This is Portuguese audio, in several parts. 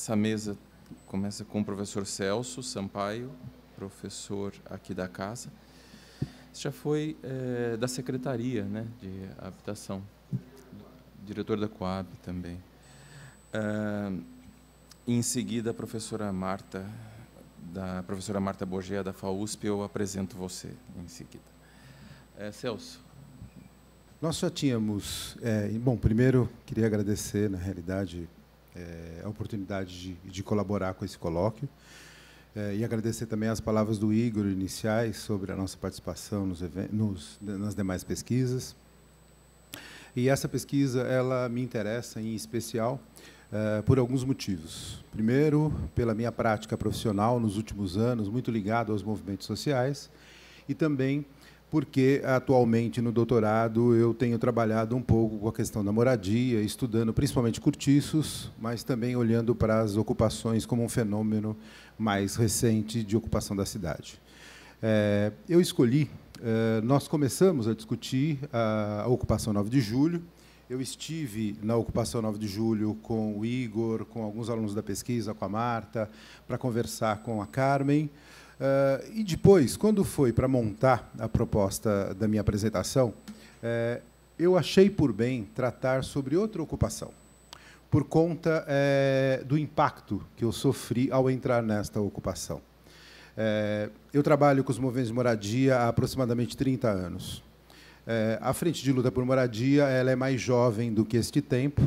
Essa mesa começa com o professor Celso Sampaio, professor aqui da casa. Você já foi da Secretaria, né, de Habitação, diretor da Coab também. Em seguida, a professora Marta Bogea, da FAUSP, eu apresento você em seguida. Celso. Nós já tínhamos... bom, primeiro, queria agradecer, na realidade, a oportunidade de colaborar com esse colóquio e agradecer também as palavras do Igor iniciais sobre a nossa participação nas demais pesquisas. E essa pesquisa ela me interessa, em especial, por alguns motivos. Primeiro, pela minha prática profissional nos últimos anos, muito ligado aos movimentos sociais, e também porque, atualmente, no doutorado, eu tenho trabalhado um pouco com a questão da moradia, estudando principalmente cortiços, mas também olhando para as ocupações como um fenômeno mais recente de ocupação da cidade. Eu escolhi, nós começamos a discutir a ocupação 9 de julho. Eu estive na ocupação 9 de julho com o Igor, com alguns alunos da pesquisa, com a Marta, para conversar com a Carmen. E depois, quando foi para montar a proposta da minha apresentação, eu achei por bem tratar sobre outra ocupação, por conta do impacto que eu sofri ao entrar nesta ocupação. Eu trabalho com os movimentos de moradia há aproximadamente 30 anos. A Frente de Luta por Moradia ela é mais jovem do que este tempo.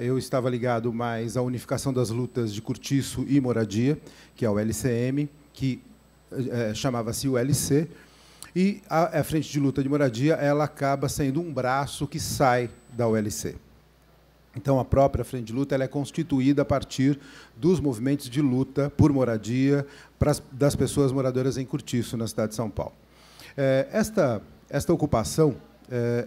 Eu estava ligado mais à unificação das lutas de cortiço e moradia, que é o LCM, que chamava-se o LC, e a Frente de Luta de Moradia ela acaba sendo um braço que sai da ULC. Então, a própria Frente de Luta ela é constituída a partir dos movimentos de luta por moradia das pessoas moradoras em cortiço, na cidade de São Paulo. Esta ocupação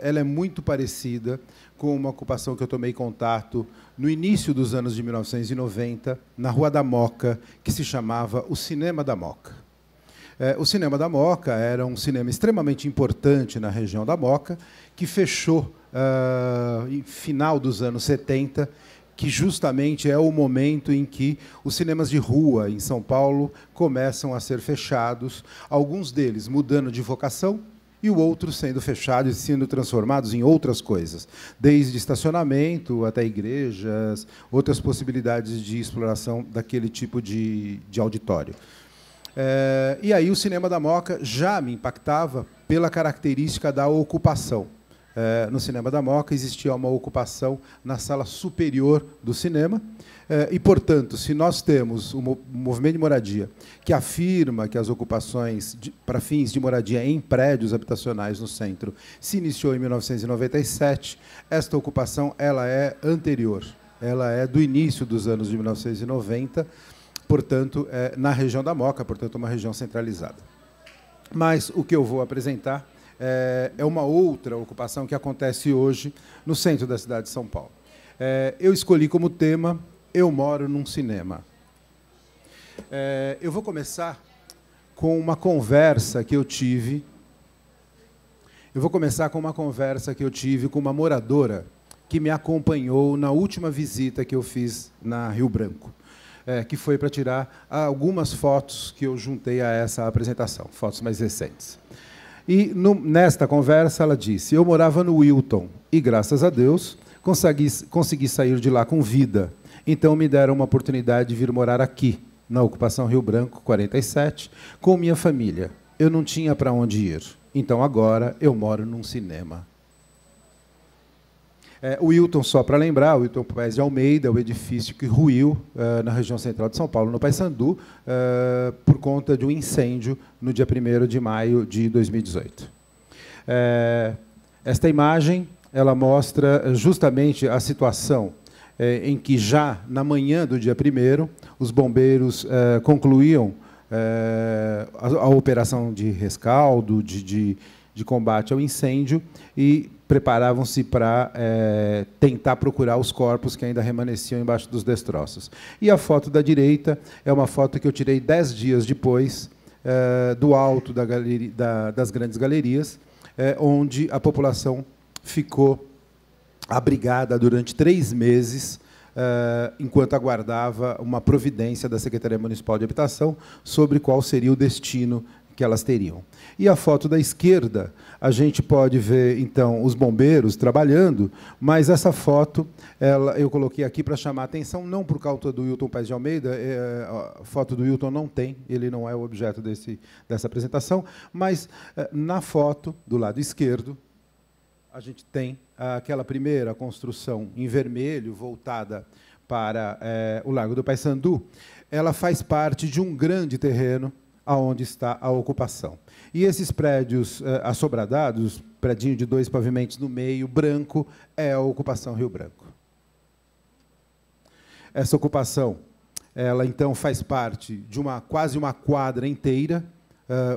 ela é muito parecida com uma ocupação que eu tomei contato no início dos anos de 1990, na Rua da Moca, que se chamava o Cinema da Moca. O Cinema da Moca era um cinema extremamente importante na região da Moca, que fechou em final dos anos 70, que justamente é o momento em que os cinemas de rua em São Paulo começam a ser fechados, alguns deles mudando de vocação, e o outro sendo fechado e sendo transformados em outras coisas, desde estacionamento até igrejas, outras possibilidades de exploração daquele tipo de auditório. E aí o Cinema da Moca já me impactava pela característica da ocupação. No Cinema da Moca existia uma ocupação na sala superior do cinema, e, portanto, se nós temos um movimento de moradia que afirma que as ocupações para fins de moradia em prédios habitacionais no centro se iniciou em 1997, esta ocupação ela é anterior, ela é do início dos anos de 1990, portanto, na região da Moca, portanto, uma região centralizada. Mas o que eu vou apresentar é uma outra ocupação que acontece hoje no centro da cidade de São Paulo. Eu escolhi como tema Eu Moro num Cinema. Eu vou começar com uma conversa que eu tive. Com uma moradora que me acompanhou na última visita que eu fiz na Rio Branco, que foi para tirar algumas fotos que eu juntei a essa apresentação, fotos mais recentes. E, nesta conversa, ela disse: eu morava no Wilton e, graças a Deus, consegui sair de lá com vida. Então, me deram uma oportunidade de vir morar aqui, na Ocupação Rio Branco, 47, com minha família. Eu não tinha para onde ir. Então, agora, eu moro num cinema. O Wilton, só para lembrar, o Wilton Paes de Almeida é o edifício que ruiu na região central de São Paulo, no Paissandu, por conta de um incêndio no dia 1º de maio de 2018. Esta imagem ela mostra justamente a situação em que, já na manhã do dia 1º, os bombeiros concluíam a operação de rescaldo, de combate ao incêndio, e preparavam-se para tentar procurar os corpos que ainda remanesciam embaixo dos destroços. E a foto da direita é uma foto que eu tirei 10 dias depois, do alto das grandes galerias, onde a população ficou abrigada durante 3 meses enquanto aguardava uma providência da Secretaria Municipal de Habitação sobre qual seria o destino que elas teriam. E a foto da esquerda, a gente pode ver, então, os bombeiros trabalhando, mas essa foto eu coloquei aqui para chamar a atenção, não por causa do Wilton Paes de Almeida, a foto do Wilton não tem, ele não é o objeto dessa apresentação, mas na foto, do lado esquerdo, a gente tem aquela primeira construção em vermelho, voltada para o Largo do Paissandu. Ela faz parte de um grande terreno aonde está a ocupação. E esses prédios assobradados, predinho de 2 pavimentos no meio, branco, é a ocupação Rio Branco. Essa ocupação, ela então faz parte de quase uma quadra inteira.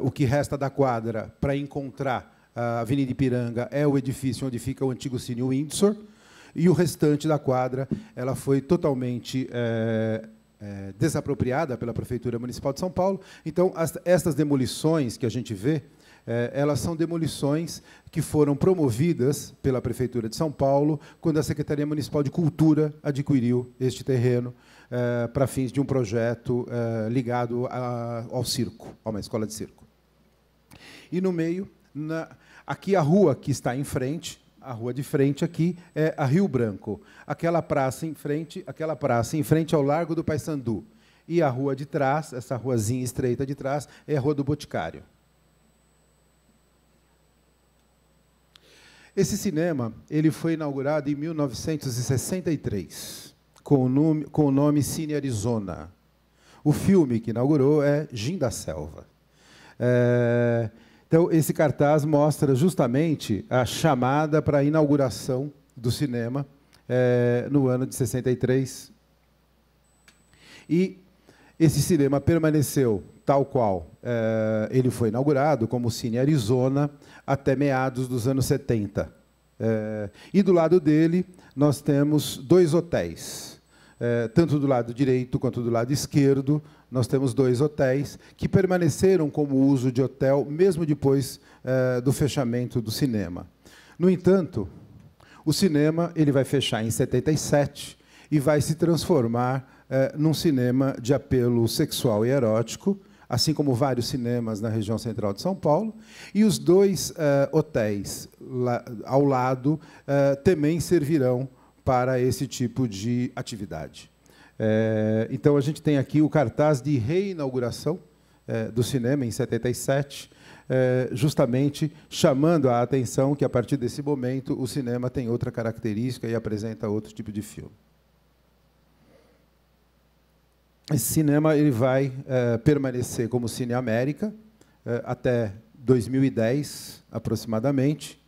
O que resta da quadra para encontrar a Avenida Ipiranga é o edifício onde fica o antigo Cine Windsor, e o restante da quadra ela foi totalmente desapropriada pela Prefeitura Municipal de São Paulo. Então, estas demolições que a gente vê, elas são demolições que foram promovidas pela Prefeitura de São Paulo quando a Secretaria Municipal de Cultura adquiriu este terreno para fins de um projeto ligado ao circo, a uma escola de circo. E, no meio, aqui a rua que está em frente, a rua de frente aqui é a Rio Branco. Aquela praça em frente ao Largo do Paissandu. E a rua de trás, essa ruazinha estreita de trás, é a Rua do Boticário. Esse cinema ele foi inaugurado em 1963, com o nome Cine Arizona. O filme que inaugurou é Jim da Selva. Então, esse cartaz mostra justamente a chamada para a inauguração do cinema no ano de 63. E esse cinema permaneceu tal qual ele foi inaugurado, como o Cine Arizona, até meados dos anos 70. E do lado dele, nós temos 2 hotéis. Tanto do lado direito quanto do lado esquerdo, nós temos 2 hotéis que permaneceram como uso de hotel, mesmo depois do fechamento do cinema. No entanto, o cinema ele vai fechar em 77 e vai se transformar num cinema de apelo sexual e erótico, assim como vários cinemas na região central de São Paulo, e os 2 hotéis ao lado também servirão para esse tipo de atividade. Então, a gente tem aqui o cartaz de reinauguração do cinema, em 77, justamente chamando a atenção que, a partir desse momento, o cinema tem outra característica e apresenta outro tipo de filme. Esse cinema ele vai permanecer como Cine América até 2010, aproximadamente.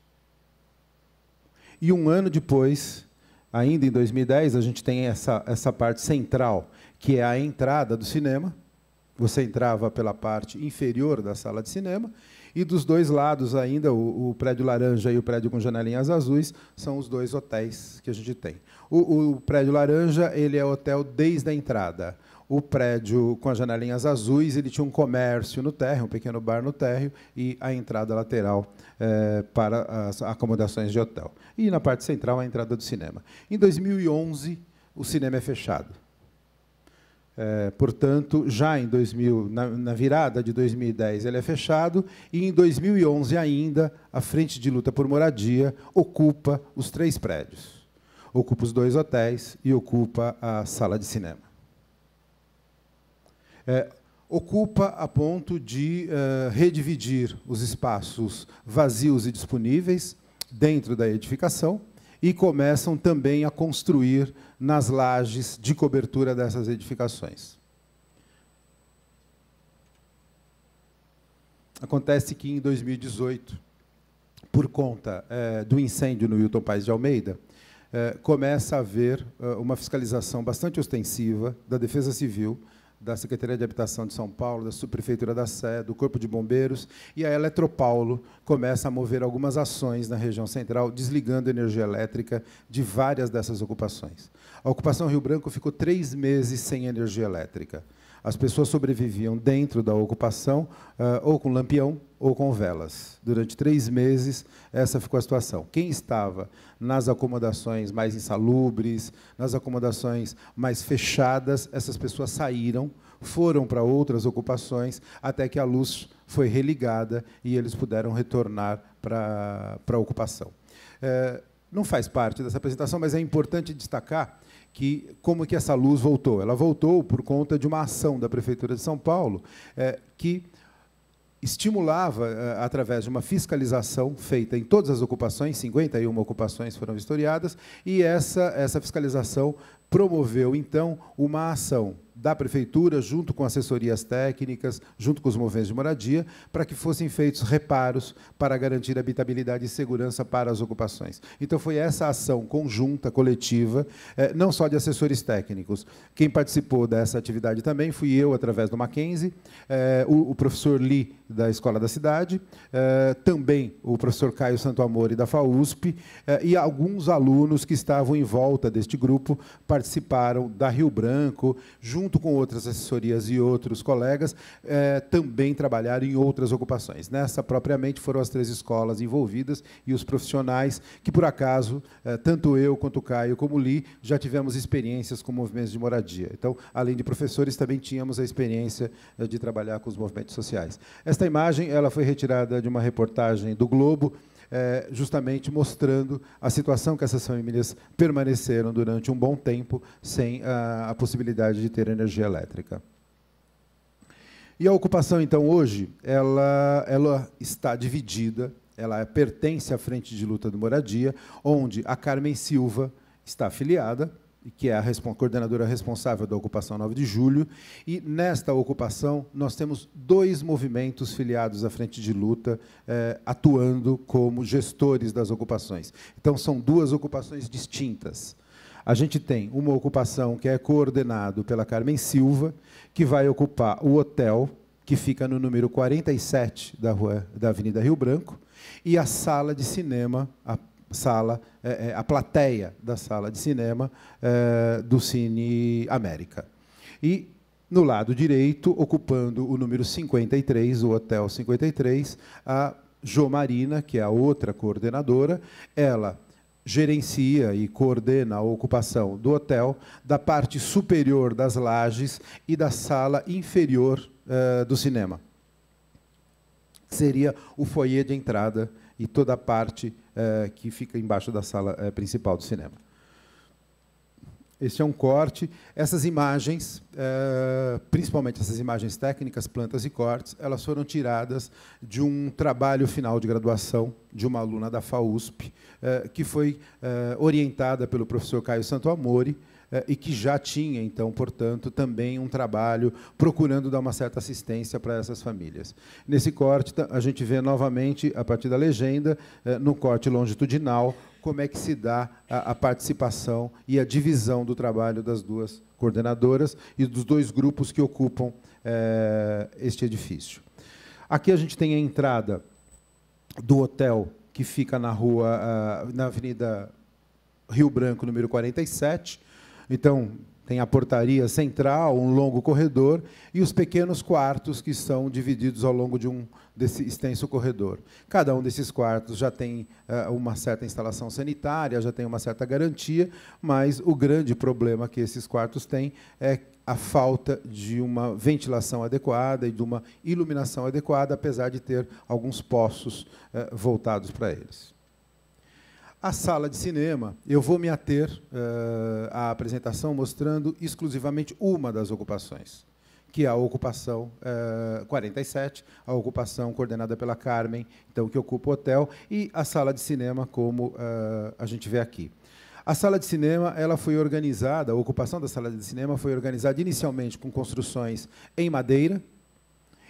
E um ano depois, ainda em 2010, a gente tem essa parte central, que é a entrada do cinema. Você entrava pela parte inferior da sala de cinema, e dos 2 lados ainda, o prédio laranja e o prédio com janelinhas azuis, são os 2 hotéis que a gente tem. O prédio laranja ele é hotel desde a entrada. O prédio com as janelinhas azuis ele tinha um comércio no térreo, um pequeno bar no térreo, e a entrada lateral para as acomodações de hotel. E, na parte central, a entrada do cinema. Em 2011, o cinema é fechado. Portanto, já em na virada de 2010, ele é fechado, e, em 2011, ainda, a Frente de Luta por Moradia ocupa os 3 prédios. Ocupa os 2 hotéis e ocupa a sala de cinema. Ocupa a ponto de redividir os espaços vazios e disponíveis dentro da edificação e começam também a construir nas lajes de cobertura dessas edificações. Acontece que, em 2018, por conta do incêndio no Wilton Paes de Almeida, começa a haver uma fiscalização bastante ostensiva da Defesa Civil, da Secretaria de Habitação de São Paulo, da Subprefeitura da Sé, do Corpo de Bombeiros, e a Eletropaulo começa a mover algumas ações na região central, desligando a energia elétrica de várias dessas ocupações. A ocupação Rio Branco ficou 3 meses sem energia elétrica. As pessoas sobreviviam dentro da ocupação, ou com lampião ou com velas. Durante 3 meses, essa ficou a situação. Quem estava nas acomodações mais insalubres, nas acomodações mais fechadas, essas pessoas saíram, foram para outras ocupações, até que a luz foi religada e eles puderam retornar para a ocupação. Não faz parte dessa apresentação, mas é importante destacar como que essa luz voltou. Ela voltou por conta de uma ação da Prefeitura de São Paulo, que estimulava, através de uma fiscalização feita em todas as ocupações, 51 ocupações foram vistoriadas, e essa fiscalização promoveu, então, uma ação da Prefeitura, junto com assessorias técnicas, junto com os movimentos de moradia, para que fossem feitos reparos para garantir habitabilidade e segurança para as ocupações. Então, foi essa ação conjunta, coletiva, não só de assessores técnicos. Quem participou dessa atividade também fui eu, através do Mackenzie, o professor Lee, da Escola da Cidade, também o professor Caio Santoamori, da FAUSP, e alguns alunos que estavam em volta deste grupo participaram da Rio Branco, junto com outras assessorias e outros colegas, também trabalharam em outras ocupações. Nessa, propriamente, foram as 3 escolas envolvidas e os profissionais que, por acaso, tanto eu, quanto o Caio, como o Li, já tivemos experiências com movimentos de moradia. Então, além de professores, também tínhamos a experiência de trabalhar com os movimentos sociais. Esta imagem ela foi retirada de uma reportagem do Globo, justamente mostrando a situação que essas famílias permaneceram durante um bom tempo sem a possibilidade de ter energia elétrica. E a ocupação, então, hoje, ela está dividida, ela pertence à Frente de Luta do Moradia, onde a Carmen Silva está afiliada, que é a coordenadora responsável da ocupação 9 de julho, e nesta ocupação nós temos 2 movimentos filiados à Frente de Luta, atuando como gestores das ocupações. Então, são 2 ocupações distintas. A gente tem uma ocupação que é coordenado pela Carmen Silva, que vai ocupar o hotel, que fica no número 47 da Avenida Rio Branco, e a sala de cinema, a plateia da sala de cinema do Cine América. E, no lado direito, ocupando o número 53, o Hotel 53, a Jo Marina, que é a outra coordenadora. Ela gerencia e coordena a ocupação do hotel, da parte superior das lajes e da sala inferior do cinema. Seria o foyer de entrada e toda a parte que fica embaixo da sala principal do cinema. Este é um corte. Essas imagens, principalmente essas imagens técnicas, plantas e cortes, elas foram tiradas de um trabalho final de graduação de uma aluna da FAUSP, que foi orientada pelo professor Caio Santoamori, e que já tinha, então, portanto, também um trabalho procurando dar uma certa assistência para essas famílias. Nesse corte, a gente vê novamente, a partir da legenda, no corte longitudinal, como é que se dá a participação e a divisão do trabalho das 2 coordenadoras e dos 2 grupos que ocupam este edifício. Aqui a gente tem a entrada do hotel, que fica na Avenida Rio Branco, número 47, então, tem a portaria central, um longo corredor, e os pequenos quartos que são divididos ao longo desse extenso corredor. Cada um desses quartos já tem uma certa instalação sanitária, já tem uma certa garantia, mas o grande problema que esses quartos têm é a falta de uma ventilação adequada e de uma iluminação adequada, apesar de ter alguns poços voltados para eles. A sala de cinema, eu vou me ater à apresentação mostrando exclusivamente uma das ocupações, que é a ocupação 47, a ocupação coordenada pela Carmen, então, que ocupa o hotel, e a sala de cinema, como a gente vê aqui. A sala de cinema ela foi organizada, a ocupação da sala de cinema foi organizada inicialmente com construções em madeira,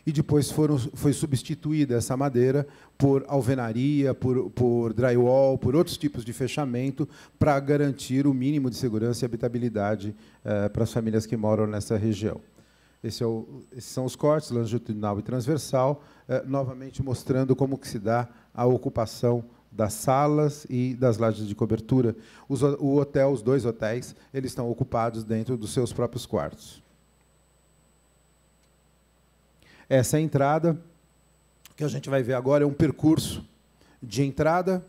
e depois foi substituída essa madeira por alvenaria, por drywall, por outros tipos de fechamento, para garantir o mínimo de segurança e habitabilidade para as famílias que moram nessa região. Esses são os cortes, longitudinal e transversal, novamente mostrando como que se dá a ocupação das salas e das lajes de cobertura. Os 2 hotéis, eles estão ocupados dentro dos seus próprios quartos. essa é a entrada. O que a gente vai ver agora é um percurso de entrada,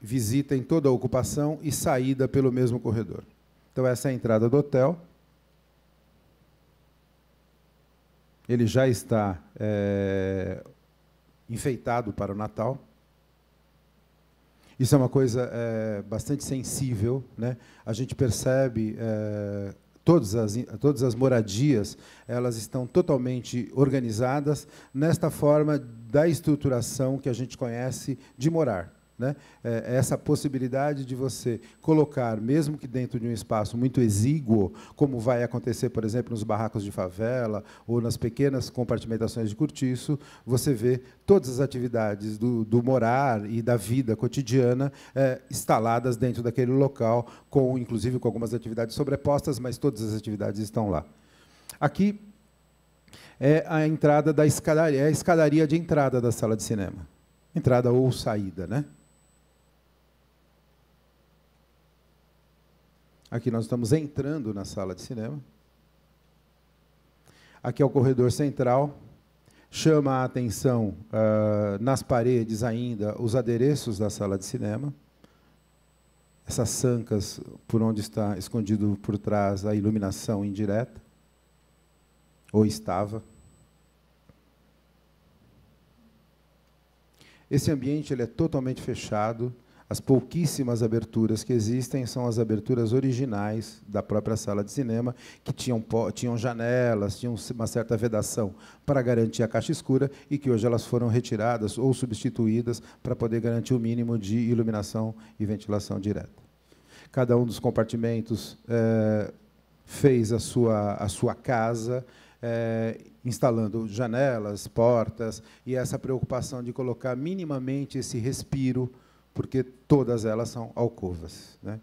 visita em toda a ocupação e saída pelo mesmo corredor. Então, essa é a entrada do hotel. Ele já está enfeitado para o Natal. Isso é uma coisa bastante sensível, né? A gente percebe todas as moradias, elas estão totalmente organizadas nesta forma da estruturação que a gente conhece de morar, né? Essa possibilidade de você colocar, mesmo que dentro de um espaço muito exíguo, como vai acontecer, por exemplo, nos barracos de favela ou nas pequenas compartimentações de cortiço, você vê todas as atividades do morar e da vida cotidiana instaladas dentro daquele local, inclusive com algumas atividades sobrepostas, mas todas as atividades estão lá. Aqui é a entrada da escadaria, é a escadaria de entrada da sala de cinema. Entrada ou saída, né? Aqui nós estamos entrando na sala de cinema. Aqui é o corredor central. Chama a atenção, nas paredes ainda, os adereços da sala de cinema. Essas sancas, por onde está escondido por trás a iluminação indireta. Ou estava. Esse ambiente ele é totalmente fechado. As pouquíssimas aberturas que existem são as aberturas originais da própria sala de cinema, que tinham janelas, tinham uma certa vedação para garantir a caixa escura e que hoje elas foram retiradas ou substituídas para poder garantir o mínimo de iluminação e ventilação direta. Cada um dos compartimentos fez a sua casa, instalando janelas, portas, e essa preocupação de colocar minimamente esse respiro, porque todas elas são alcovas, né?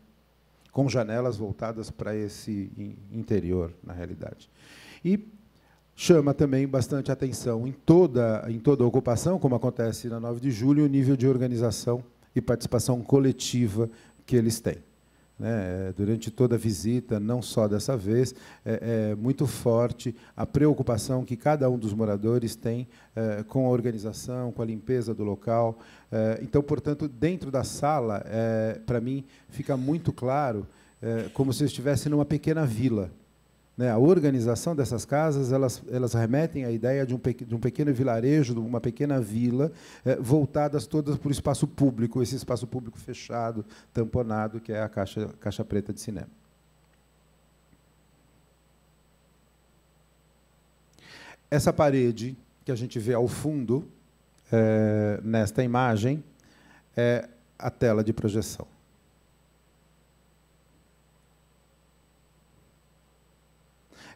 Com janelas voltadas para esse interior, na realidade. E chama também bastante atenção em toda a ocupação, como acontece na 9 de julho, o nível de organização e participação coletiva que eles têm. Durante toda a visita, não só dessa vez, é muito forte a preocupação que cada um dos moradores tem com a organização, com a limpeza do local. Então, portanto, dentro da sala, para mim, fica muito claro como se eu estivesse numa pequena vila. A organização dessas casas, elas remetem à ideia de um pequeno vilarejo, de uma pequena vila, voltadas todas para o espaço público, esse espaço público fechado, tamponado, que é a caixa preta de cinema. Essa parede que a gente vê ao fundo, nesta imagem, é a tela de projeção.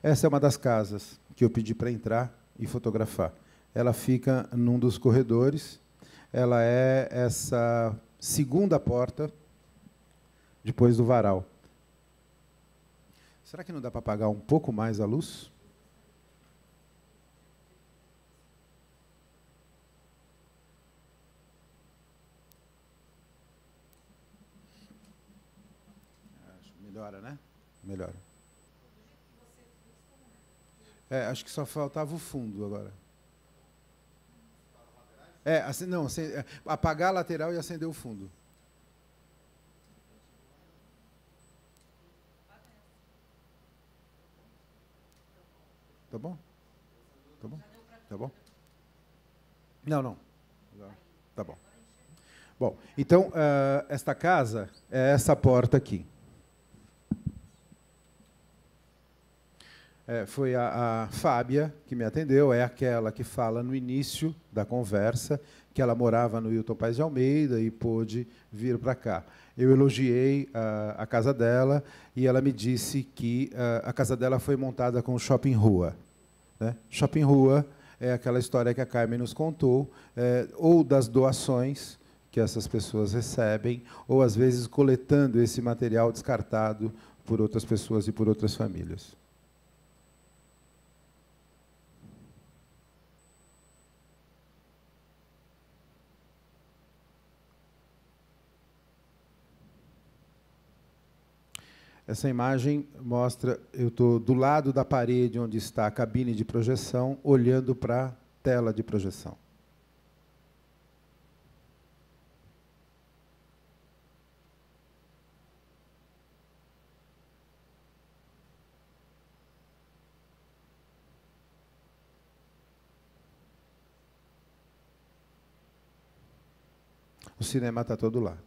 Essa é uma das casas que eu pedi para entrar e fotografar. Ela fica num dos corredores. Ela é essa segunda porta depois do varal. Será que não dá para apagar um pouco mais a luz? Melhora, né? Melhora. Acho que só faltava o fundo agora. Apagar a lateral e acender o fundo. Tá bom? Tá bom? Tá bom? Não. Tá bom. Bom, então, esta casa é essa porta aqui. Foi a Fábia que me atendeu, é aquela que fala no início da conversa, que ela morava no Hilton Paes de Almeida e pôde vir para cá. Eu elogiei a casa dela e ela me disse que a casa dela foi montada com shopping rua. Né? Shopping rua é aquela história que a Carmen nos contou, ou das doações que essas pessoas recebem, ou, às vezes, coletando esse material descartado por outras pessoas e por outras famílias. Essa imagem mostra, eu estou do lado da parede onde está a cabine de projeção, olhando para a tela de projeção. O cinema está todo lá.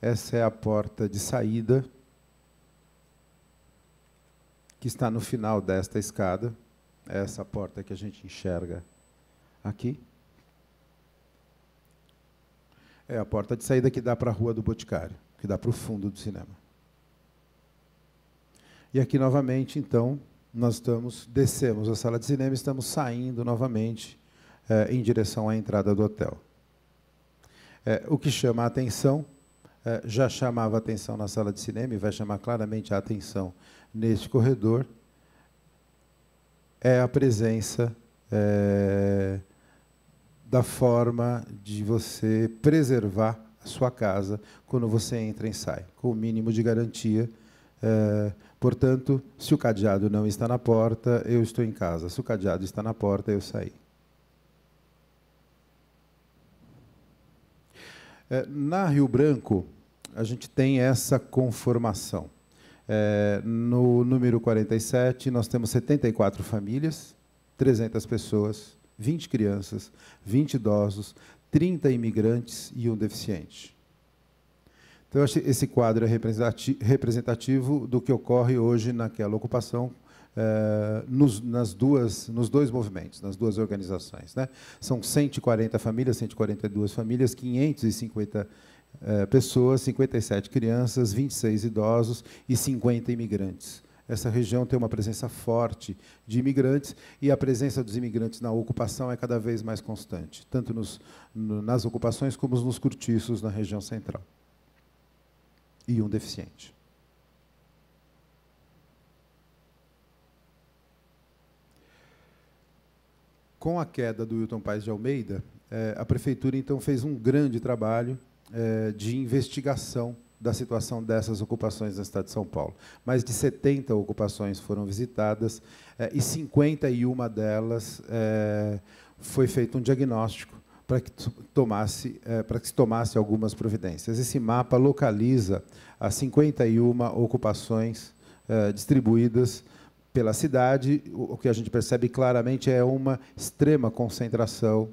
Essa é a porta de saída, que está no final desta escada. É essa porta que a gente enxerga aqui. É a porta de saída que dá para a Rua do Boticário, que dá para o fundo do cinema. E aqui, novamente, então, nós descemos a sala de cinema e estamos saindo novamente em direção à entrada do hotel. O que chama a atenção, já chamava a atenção na sala de cinema e vai chamar claramente a atenção neste corredor, é a presença da forma de você preservar a sua casa quando você entra e sai, com o mínimo de garantia. Portanto, se o cadeado não está na porta, eu estou em casa. Se o cadeado está na porta, eu saí. Na Rio Branco, a gente tem essa conformação. No número 47, nós temos 74 famílias, 300 pessoas, 20 crianças, 20 idosos, 30 imigrantes e um deficiente. Então, esse quadro é representativo do que ocorre hoje naquela ocupação, nos dois movimentos, nas duas organizações, né? São 140 famílias, 142 famílias, 550 pessoas, 57 crianças, 26 idosos e 50 imigrantes. Essa região tem uma presença forte de imigrantes, e a presença dos imigrantes na ocupação é cada vez mais constante, tanto nas ocupações como nos cortiços na região central. E um deficiente. Com a queda do Wilton Paes de Almeida, a prefeitura então fez um grande trabalho de investigação da situação dessas ocupações na cidade de São Paulo. Mais de 70 ocupações foram visitadas, e 51 delas foi feito um diagnóstico para que se tomasse algumas providências. Esse mapa localiza as 51 ocupações distribuídas pela cidade. O que a gente percebe claramente é uma extrema concentração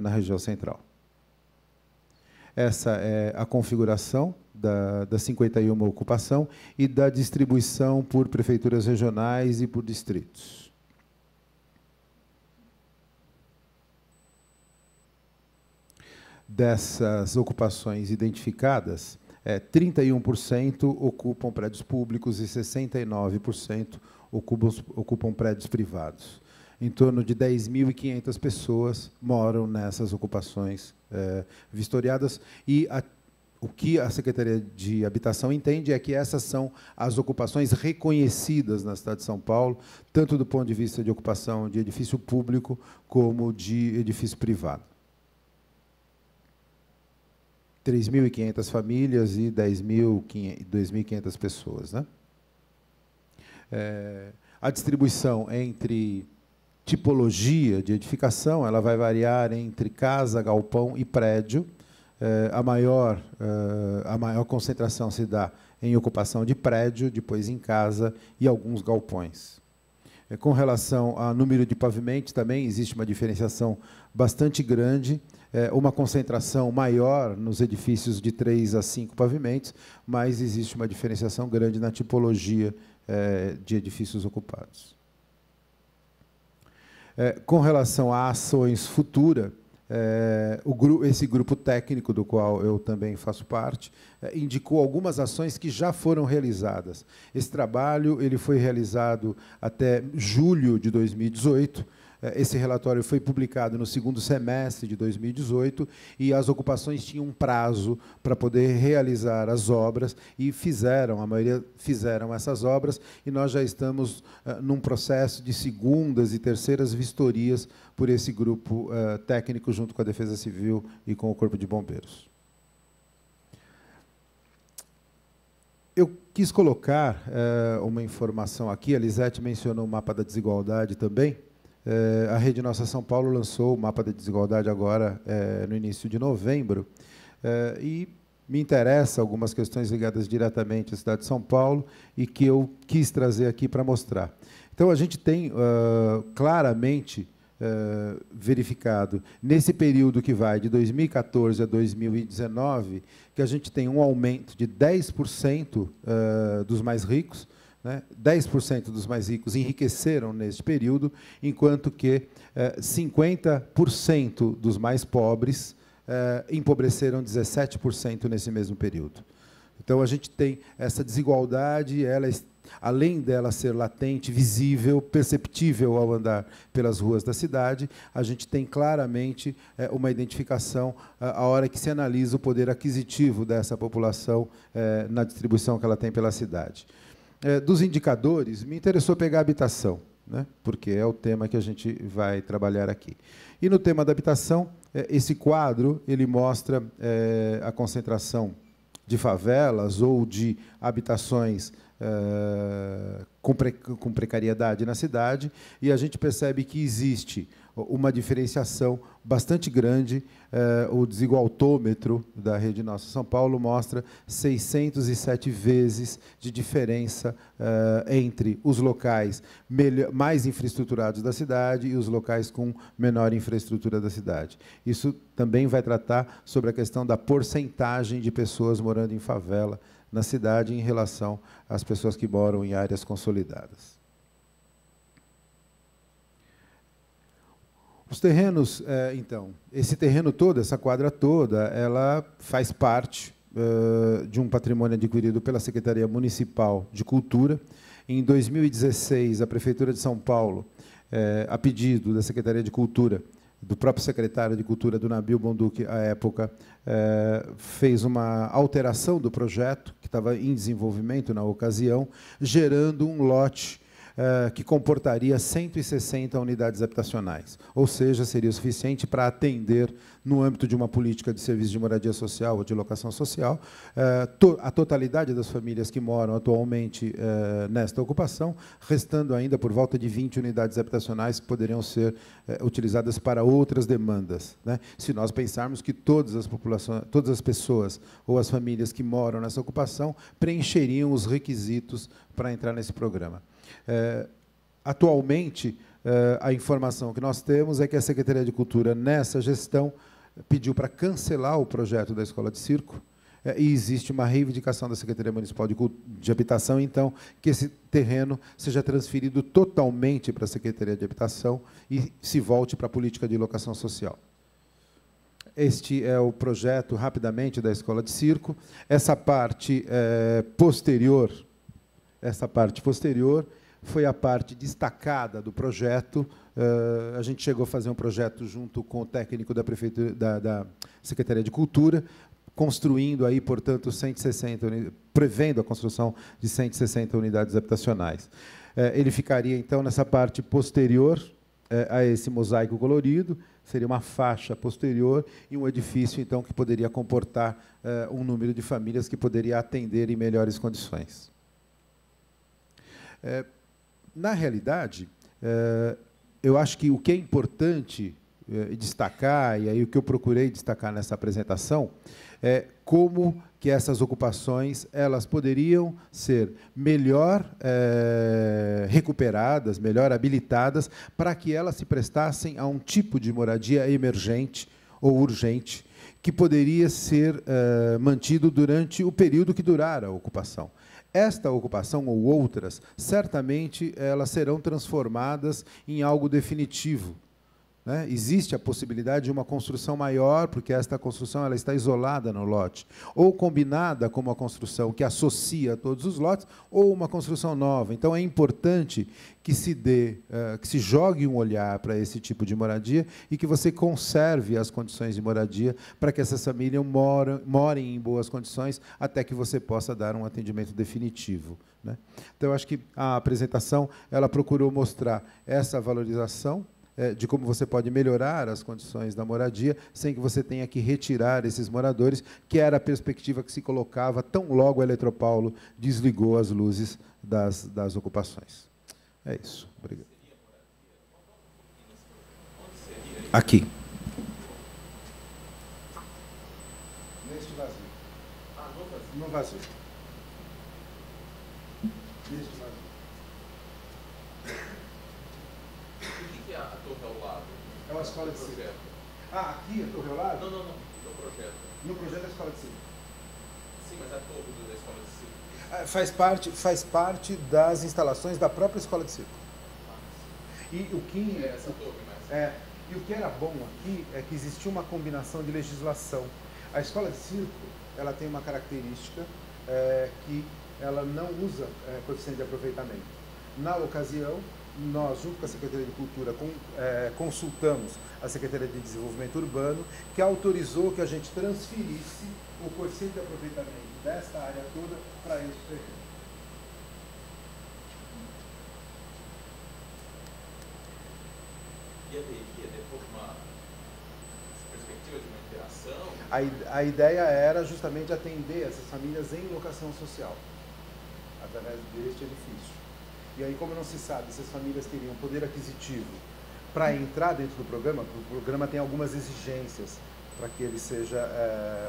na região central. Essa é a configuração da 51 ocupação e da distribuição por prefeituras regionais e por distritos. Dessas ocupações identificadas, 31% ocupam prédios públicos e 69% ocupam prédios privados. Em torno de 10.500 pessoas moram nessas ocupações vistoriadas, e o que a Secretaria de Habitação entende é que essas são as ocupações reconhecidas na cidade de São Paulo, tanto do ponto de vista de ocupação de edifício público como de edifício privado. 3.500 famílias e 2.500 pessoas, né? A distribuição entre tipologia de edificação, ela vai variar entre casa, galpão e prédio. A maior concentração se dá em ocupação de prédio, depois em casa e alguns galpões. Com relação ao número de pavimentos, também existe uma diferenciação bastante grande, uma concentração maior nos edifícios de 3 a 5 pavimentos, mas existe uma diferenciação grande na tipologia de edifícios ocupados. Com relação a ações futuras, esse grupo técnico, do qual eu também faço parte, indicou algumas ações que já foram realizadas. Esse trabalho ele foi realizado até julho de 2018, Esse relatório foi publicado no segundo semestre de 2018 e as ocupações tinham um prazo para poder realizar as obras e a maioria fizeram essas obras, e nós já estamos num processo de segundas e terceiras vistorias por esse grupo técnico, junto com a Defesa Civil e com o Corpo de Bombeiros. Eu quis colocar uma informação aqui, a Lisete mencionou o mapa da desigualdade também. A Rede Nossa São Paulo lançou o mapa da desigualdade agora, no início de novembro, e me interessam algumas questões ligadas diretamente à cidade de São Paulo e que eu quis trazer aqui para mostrar. Então, a gente tem claramente verificado, nesse período que vai de 2014 a 2019, que a gente tem um aumento de 10% dos mais ricos, né? 10% dos mais ricos enriqueceram neste período, enquanto que 50% dos mais pobres empobreceram 17% nesse mesmo período. Então, a gente tem essa desigualdade, ela, além dela ser latente, visível, perceptível ao andar pelas ruas da cidade, a gente tem claramente uma identificação a hora que se analisa o poder aquisitivo dessa população na distribuição que ela tem pela cidade. Dos indicadores, me interessou pegar a habitação, né, porque é o tema que a gente vai trabalhar aqui. E no tema da habitação, esse quadro ele mostra a concentração de favelas ou de habitações com precariedade na cidade, e a gente percebe que existe uma diferenciação bastante grande. O desigualtômetro da Rede Nossa São Paulo mostra 607 vezes de diferença entre os locais mais infraestruturados da cidade e os locais com menor infraestrutura da cidade. Isso também vai tratar sobre a questão da porcentagem de pessoas morando em favela na cidade em relação às pessoas que moram em áreas consolidadas. Os terrenos, então, esse terreno todo, essa quadra toda, ela faz parte de um patrimônio adquirido pela Secretaria Municipal de Cultura. Em 2016, a Prefeitura de São Paulo, a pedido da Secretaria de Cultura, do próprio secretário de Cultura, do Nabil Bonduque, à época, fez uma alteração do projeto, que estava em desenvolvimento na ocasião, gerando um lote que comportaria 160 unidades habitacionais, ou seja, seria o suficiente para atender, no âmbito de uma política de serviço de moradia social ou de locação social, a totalidade das famílias que moram atualmente nesta ocupação, restando ainda por volta de 20 unidades habitacionais que poderiam ser utilizadas para outras demandas, né? Se nós pensarmos que todas as pessoas ou as famílias que moram nessa ocupação preencheriam os requisitos para entrar nesse programa. Atualmente, a informação que nós temos é que a Secretaria de Cultura, nessa gestão, pediu para cancelar o projeto da Escola de Circo, e existe uma reivindicação da Secretaria Municipal de Habitação, então, que esse terreno seja transferido totalmente para a Secretaria de Habitação e se volte para a política de locação social. Este é o projeto, rapidamente, da Escola de Circo. Essa parte posterior foi a parte destacada do projeto. A gente chegou a fazer um projeto junto com o técnico da Prefeitura, da Secretaria de Cultura, construindo aí, portanto, prevendo a construção de 160 unidades habitacionais. Ele ficaria, então, nessa parte posterior a esse mosaico colorido, seria uma faixa posterior e um edifício, então, que poderia comportar um número de famílias que poderia atender em melhores condições. Na realidade, eu acho que o que é importante destacar, e aí o que eu procurei destacar nessa apresentação, é como que essas ocupações elas poderiam ser melhor recuperadas, melhor habilitadas, para que elas se prestassem a um tipo de moradia emergente ou urgente, que poderia ser mantido durante o período que durar a ocupação. Esta ocupação ou outras, certamente, elas serão transformadas em algo definitivo, né? Existe a possibilidade de uma construção maior, porque esta construção ela está isolada no lote, ou combinada com uma construção que associa todos os lotes, ou uma construção nova. Então, é importante que se jogue um olhar para esse tipo de moradia e que você conserve as condições de moradia para que essas famílias morem em boas condições até que você possa dar um atendimento definitivo, né? Então, eu acho que a apresentação ela procurou mostrar essa valorização de como você pode melhorar as condições da moradia sem que você tenha que retirar esses moradores, que era a perspectiva que se colocava tão logo a Eletropaulo desligou as luzes das ocupações. É isso. Obrigado. Aqui. Neste vazio. Ah, no vazio. No vazio. Neste vazio. O que é a torre ao lado? É uma escola de circo. Ah, aqui a torre ao lado? Não, no projeto. No projeto da escola de circo. Sim, mas a torre da escola de circo. Faz parte das instalações da própria escola de circo. E o que essa torre, mas... e o que era bom aqui é que existia uma combinação de legislação. A escola de circo ela tem uma característica que ela não usa coeficiente de aproveitamento. Na ocasião, nós, junto com a Secretaria de Cultura, consultamos a Secretaria de Desenvolvimento Urbano, que autorizou que a gente transferisse o coeficiente de aproveitamento desta área toda para esse terreno. E haveria depois uma perspectiva de uma interação? A ideia era justamente atender essas famílias em locação social, através deste edifício. E aí, como não se sabe se as famílias teriam poder aquisitivo para entrar dentro do programa, o programa tem algumas exigências para que ele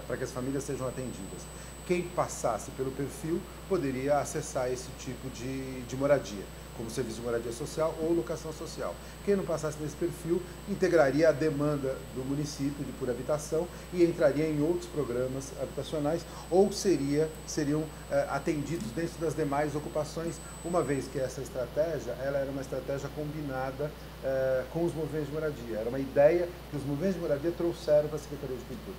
para que as famílias sejam atendidas. Quem passasse pelo perfil poderia acessar esse tipo de moradia, como serviço de moradia social ou locação social. Quem não passasse nesse perfil integraria a demanda do município de por habitação e entraria em outros programas habitacionais ou seriam atendidos dentro das demais ocupações, uma vez que essa estratégia ela era uma estratégia combinada com os movimentos de moradia. Era uma ideia que os movimentos de moradia trouxeram para a Secretaria de Cultura.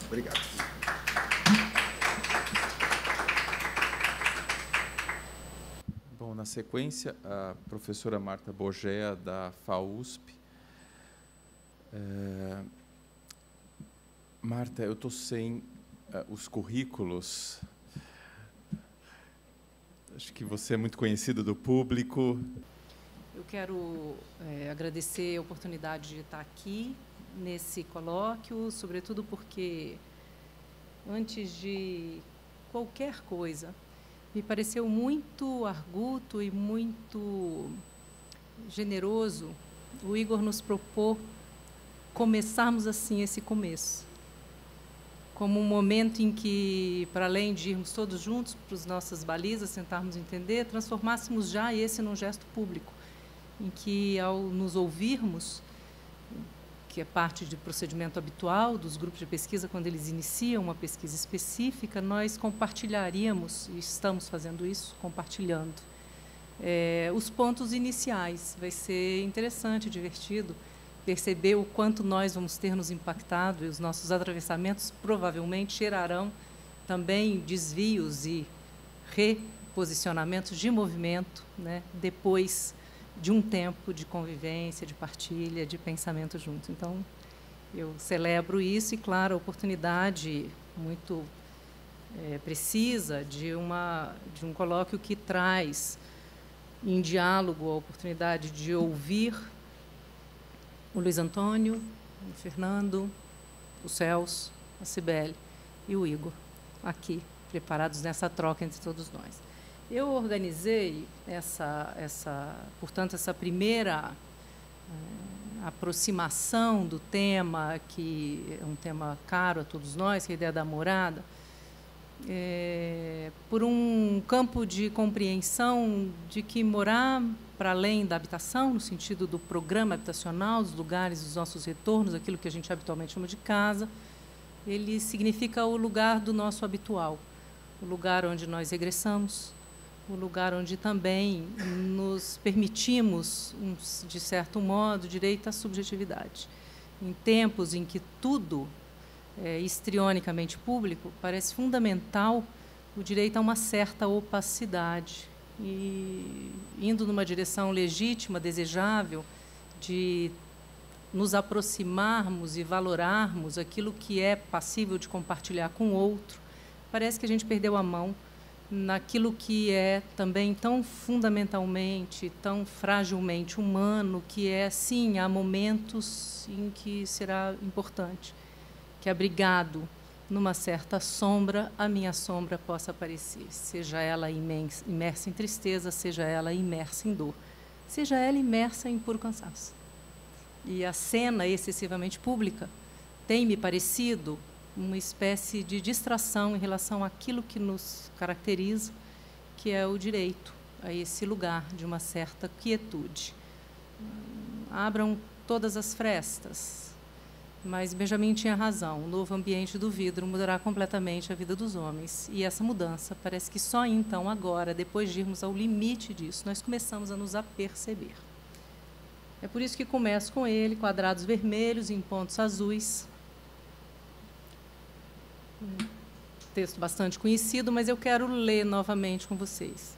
Obrigado. Bom, na sequência, a professora Marta Bogea, da FAUSP. Marta, eu estou sem os currículos. Acho que você é muito conhecida do público. Eu quero agradecer a oportunidade de estar aqui nesse colóquio, sobretudo porque, antes de qualquer coisa, me pareceu muito arguto e muito generoso o Igor nos propor começarmos assim esse começo, como um momento em que, para além de irmos todos juntos para as nossas balizas, tentarmos entender, transformássemos já esse num gesto público, em que, ao nos ouvirmos, que é parte do procedimento habitual dos grupos de pesquisa, quando eles iniciam uma pesquisa específica, nós compartilharíamos, e estamos fazendo isso, compartilhando, os pontos iniciais. Vai ser interessante, divertido, perceber o quanto nós vamos ter nos impactado, e os nossos atravessamentos provavelmente gerarão também desvios e reposicionamentos de movimento, né, depois de um tempo de convivência, de partilha, de pensamento junto. Então, eu celebro isso e, claro, a oportunidade muito precisa de um colóquio que traz em diálogo a oportunidade de ouvir o Luiz Antônio, o Fernando, o Celso, a Cibele e o Igor, aqui, preparados nessa troca entre todos nós. Eu organizei portanto, essa primeira aproximação do tema, que é um tema caro a todos nós, que é a ideia da morada, por um campo de compreensão de que morar para além da habitação, no sentido do programa habitacional, dos lugares dos nossos retornos, aquilo que a gente habitualmente chama de casa, ele significa o lugar do nosso habitual, o lugar onde nós regressamos, o lugar onde também nos permitimos, de certo modo, direito à subjetividade. Em tempos em que tudo é histrionicamente público, parece fundamental o direito a uma certa opacidade, e indo numa direção legítima, desejável, de nos aproximarmos e valorarmos aquilo que é passível de compartilhar com o outro, parece que a gente perdeu a mão naquilo que é também tão fundamentalmente, tão fragilmente humano, que é, sim, há momentos em que será importante que, abrigado numa certa sombra, a minha sombra possa aparecer, seja ela imersa em tristeza, seja ela imersa em dor, seja ela imersa em puro cansaço. E a cena excessivamente pública tem me parecido uma espécie de distração em relação àquilo que nos caracteriza, que é o direito a esse lugar de uma certa quietude. Abram todas as frestas, mas Benjamin tinha razão, o novo ambiente do vidro mudará completamente a vida dos homens, e essa mudança parece que só então, agora, depois de irmos ao limite disso, nós começamos a nos aperceber. É por isso que começo com ele, quadrados vermelhos em pontos azuis. Um texto bastante conhecido, mas eu quero ler novamente com vocês.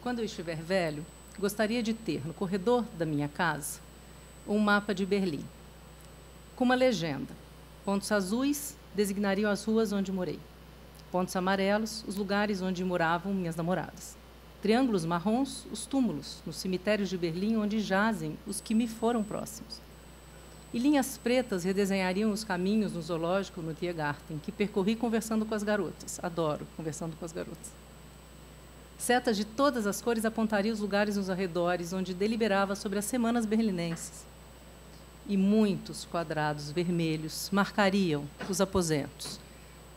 Quando eu estiver velho, gostaria de ter, no corredor da minha casa, um mapa de Berlim, com uma legenda. Pontos azuis designariam as ruas onde morei. Pontos amarelos, os lugares onde moravam minhas namoradas. Triângulos marrons, os túmulos, nos cemitérios de Berlim, onde jazem os que me foram próximos. E linhas pretas redesenhariam os caminhos no zoológico, no Tiergarten, que percorri conversando com as garotas. Adoro conversando com as garotas. Setas de todas as cores apontariam os lugares nos arredores, onde deliberava sobre as semanas berlinenses. E muitos quadrados vermelhos marcariam os aposentos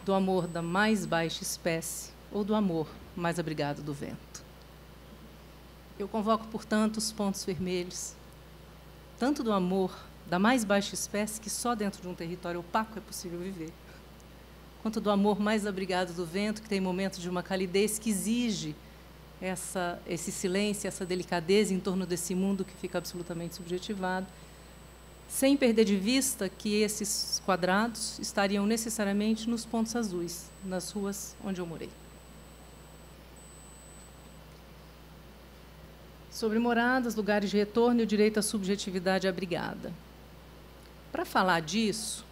do amor da mais baixa espécie ou do amor mais abrigado do vento. Eu convoco, portanto, os pontos vermelhos, tanto do amor da mais baixa espécie, que só dentro de um território opaco é possível viver, quanto do amor mais abrigado do vento, que tem momentos de uma calidez que exige esse silêncio, essa delicadeza em torno desse mundo que fica absolutamente subjetivado, sem perder de vista que esses quadrados estariam necessariamente nos pontos azuis, nas ruas onde eu morei. Sobre moradas, lugares de retorno e o direito à subjetividade abrigada. Para falar disso,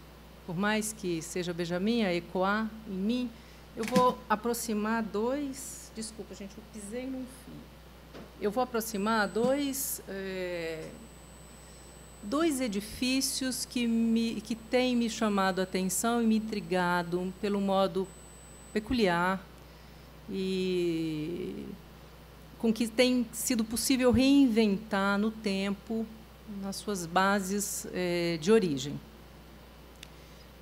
por mais que seja Benjamin a ecoar em mim, eu vou aproximar dois... Desculpa, gente, eu pisei num fio. Eu vou aproximar dois edifícios que têm me chamado a atenção e me intrigado pelo modo peculiar e com que tem sido possível reinventar no tempo, nas suas bases de origem.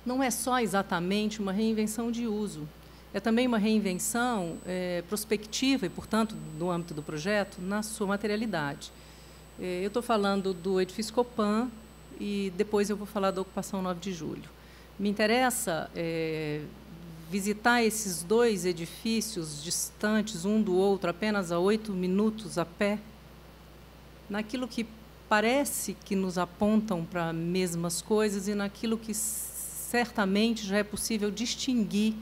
Não é só exatamente uma reinvenção de uso, é também uma reinvenção prospectiva e, portanto, no âmbito do projeto, na sua materialidade. Eu estou falando do edifício Copan e depois eu vou falar da ocupação 9 de julho. Me interessa visitar esses dois edifícios distantes um do outro, apenas a 8 minutos a pé, naquilo que parece que nos apontam para as mesmas coisas e naquilo que certamente já é possível distinguir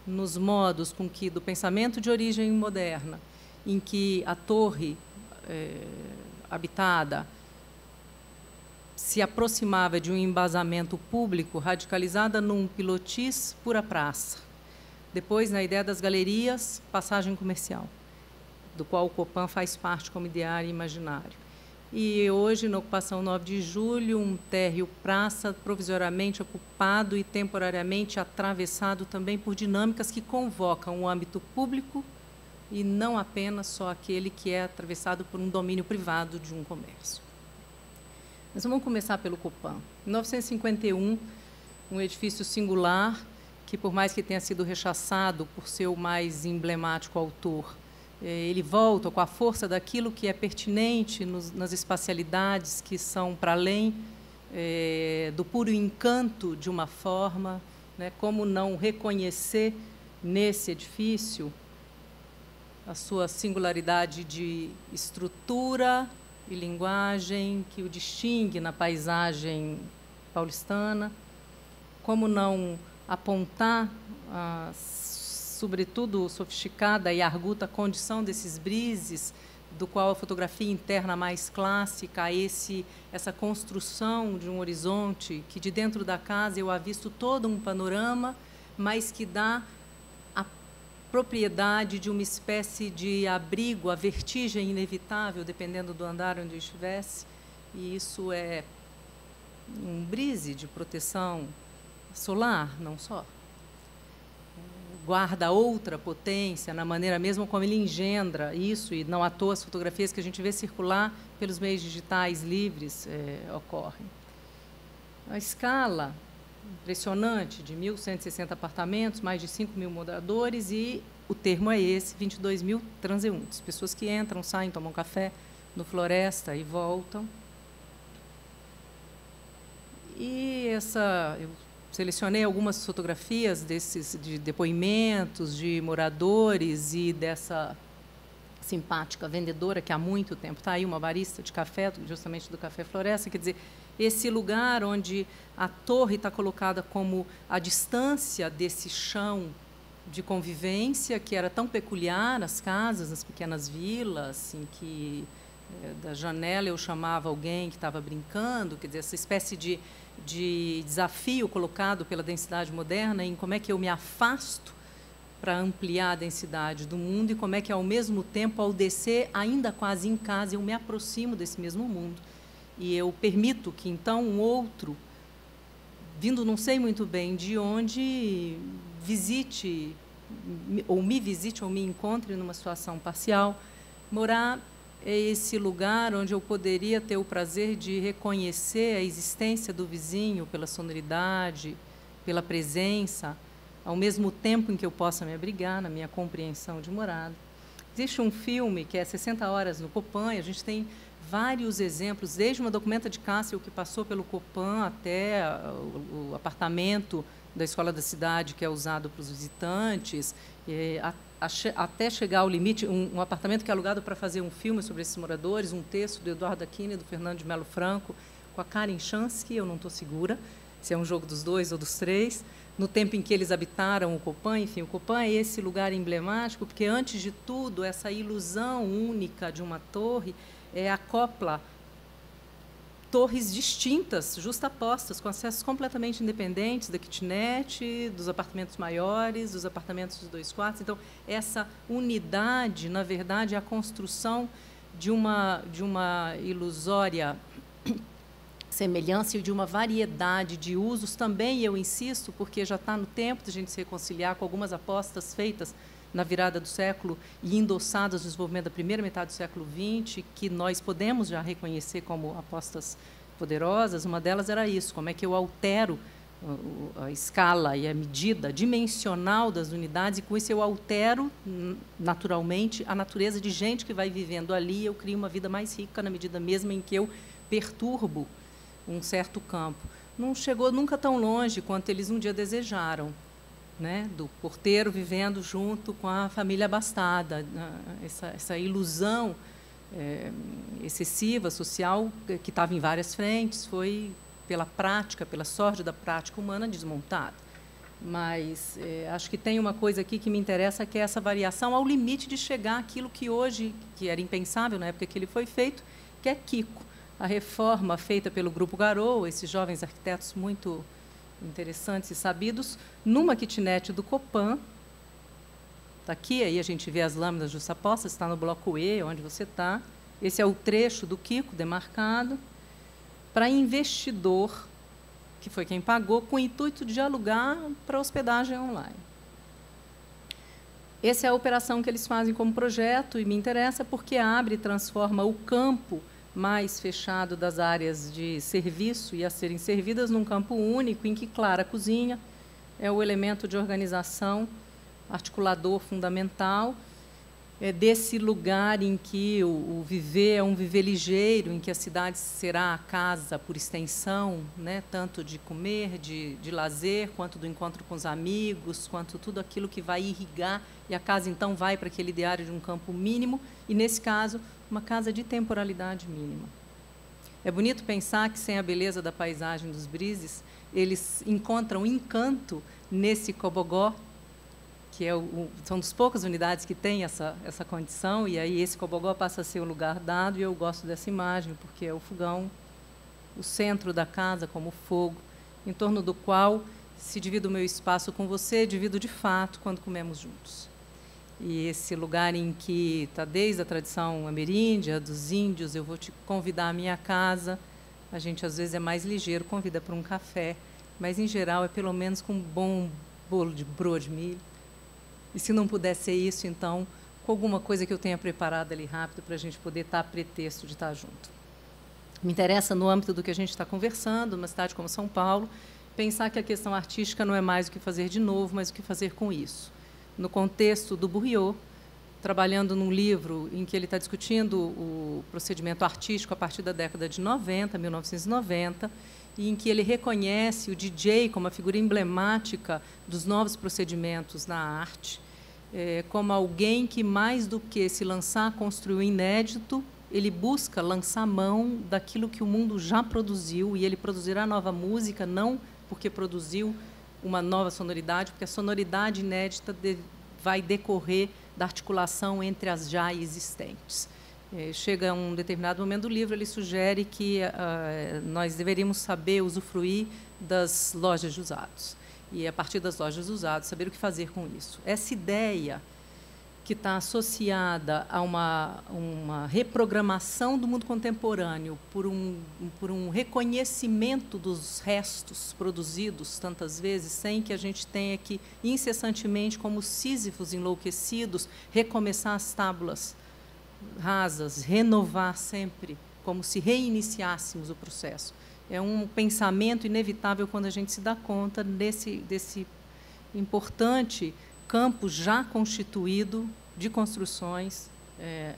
nos modos com que, do pensamento de origem moderna, em que a torre habitada se aproximava de um embasamento público, radicalizada num pilotis pura praça. Depois, na ideia das galerias, passagem comercial, do qual o Copan faz parte como ideário imaginário. E hoje, na ocupação 9 de julho, um térreo praça provisoriamente ocupado e temporariamente atravessado também por dinâmicas que convocam o âmbito público e não apenas só aquele que é atravessado por um domínio privado de um comércio. Mas vamos começar pelo Copan. Em 1951, um edifício singular, que, por mais que tenha sido rechaçado por seu mais emblemático autor, ele volta com a força daquilo que é pertinente nas espacialidades que são para além do puro encanto de uma forma, né? Como não reconhecer nesse edifício a sua singularidade de estrutura e linguagem que o distingue na paisagem paulistana. Como não apontar, sobretudo, sofisticada e arguta condição desses brises, do qual a fotografia interna mais clássica, essa construção de um horizonte que, de dentro da casa, eu avisto todo um panorama, mas que dá a propriedade de uma espécie de abrigo, a vertigem inevitável, dependendo do andar onde eu estivesse. E isso é um brise de proteção solar, não só. Guarda outra potência na maneira mesmo como ele engendra isso, e não à toa as fotografias que a gente vê circular pelos meios digitais livres ocorrem. A escala impressionante de 1.160 apartamentos, mais de 5.000 moradores, e o termo é esse, 22.000 transeuntes, pessoas que entram, saem, tomam café no Floresta e voltam. E eu selecionei algumas fotografias de depoimentos de moradores e dessa simpática vendedora que há muito tempo está aí, uma barista de café, justamente do Café Floresta. Quer dizer, esse lugar onde a torre está colocada como a distância desse chão de convivência que era tão peculiar nas casas, nas pequenas vilas, em que da janela eu chamava alguém que estava brincando, quer dizer, essa espécie de desafio colocado pela densidade moderna em como é que eu me afasto para ampliar a densidade do mundo e como é que, ao mesmo tempo, ao descer, ainda quase em casa, eu me aproximo desse mesmo mundo. E eu permito que, então, um outro, vindo não sei muito bem de onde, visite, ou me encontre numa situação parcial. Morar é esse lugar onde eu poderia ter o prazer de reconhecer a existência do vizinho pela sonoridade, pela presença, ao mesmo tempo em que eu possa me abrigar na minha compreensão de morada. Existe um filme que é 60 Horas no Copan, e a gente tem vários exemplos, desde uma documenta de Cássio que passou pelo Copan até o apartamento da Escola da Cidade, que é usado para os visitantes, até chegar ao limite, um apartamento que é alugado para fazer um filme sobre esses moradores, um texto do Eduardo Aquino e do Fernando de Melo Franco, com a Karen Chansky, eu não estou segura se é um jogo dos dois ou dos três, no tempo em que eles habitaram o Copan. Enfim, o Copan é esse lugar emblemático, porque, antes de tudo, essa ilusão única de uma torre acopla torres distintas, justapostas, com acessos completamente independentes da kitnet, dos apartamentos maiores, dos apartamentos de 2 quartos. Então, essa unidade, na verdade, é a construção de uma ilusória semelhança e de uma variedade de usos também, eu insisto, porque já está no tempo de a gente se reconciliar com algumas apostas feitas na virada do século e endossadas no desenvolvimento da primeira metade do século XX, que nós podemos já reconhecer como apostas poderosas. Uma delas era isso: como é que eu altero a escala e a medida dimensional das unidades, e com isso eu altero naturalmente a natureza de gente que vai vivendo ali. Eu crio uma vida mais rica na medida mesma em que eu perturbo um certo campo. Não chegou nunca tão longe quanto eles um dia desejaram, né, do porteiro vivendo junto com a família abastada. Essa ilusão excessiva, social, que estava em várias frentes, foi, pela prática, pela sorte da prática humana, desmontada. Mas acho que tem uma coisa aqui que me interessa, que é essa variação ao limite de chegar àquilo que hoje, que era impensável na época que ele foi feito, que é Kiko. A reforma feita pelo Grupo Garou, esses jovens arquitetos muito interessantes e sabidos, numa kitnet do Copan. Está aqui, aí a gente vê as lâminas justapostas, está no bloco E, onde você está. Esse é o trecho do Kiko demarcado, para investidor, que foi quem pagou, com o intuito de alugar para hospedagem online. Essa é a operação que eles fazem como projeto, e me interessa porque abre e transforma o campo mais fechado das áreas de serviço e a serem servidas num campo único, em que, claro, a cozinha é o elemento de organização, articulador fundamental, desse lugar em que o viver é um viver ligeiro, em que a cidade será a casa por extensão, né, tanto de comer, de lazer, quanto do encontro com os amigos, quanto tudo aquilo que vai irrigar, e a casa, então, vai para aquele ideário de um campo mínimo, e, nesse caso, uma casa de temporalidade mínima. É bonito pensar que, sem a beleza da paisagem dos Brises, eles encontram encanto nesse cobogó, que são das poucas unidades que têm essa condição, e aí esse cobogó passa a ser o lugar dado, e eu gosto dessa imagem, porque é o fogão, o centro da casa como fogo, em torno do qual se divido o meu espaço com você, divido de fato quando comemos juntos. E esse lugar em que está desde a tradição ameríndia, dos índios, eu vou te convidar à minha casa, a gente às vezes é mais ligeiro, convida para um café, mas em geral é pelo menos com um bom bolo de broa de milho. E se não puder ser isso, então, com alguma coisa que eu tenha preparado ali rápido para a gente poder estar a pretexto de estar junto. Me interessa, no âmbito do que a gente está conversando, numa cidade como São Paulo, pensar que a questão artística não é mais o que fazer de novo, mas o que fazer com isso. No contexto do Bourriot, trabalhando num livro em que ele está discutindo o procedimento artístico a partir da década de 90, 1990, e em que ele reconhece o DJ como a figura emblemática dos novos procedimentos na arte, como alguém que, mais do que se lançar a construir o inédito, ele busca lançar mão daquilo que o mundo já produziu, e ele produzirá nova música, não porque produziu uma nova sonoridade, porque a sonoridade inédita vai decorrer da articulação entre as já existentes. Chega a um determinado momento do livro, ele sugere que nós deveríamos saber usufruir das lojas de usados. E, a partir das lojas de usados, saber o que fazer com isso. Essa ideia que está associada a uma reprogramação do mundo contemporâneo por um reconhecimento dos restos produzidos tantas vezes, sem que a gente tenha que, incessantemente, como sísifos enlouquecidos, recomeçar as tábuas rasas, renovar sempre, como se reiniciássemos o processo. É um pensamento inevitável quando a gente se dá conta desse importante campo já constituído de construções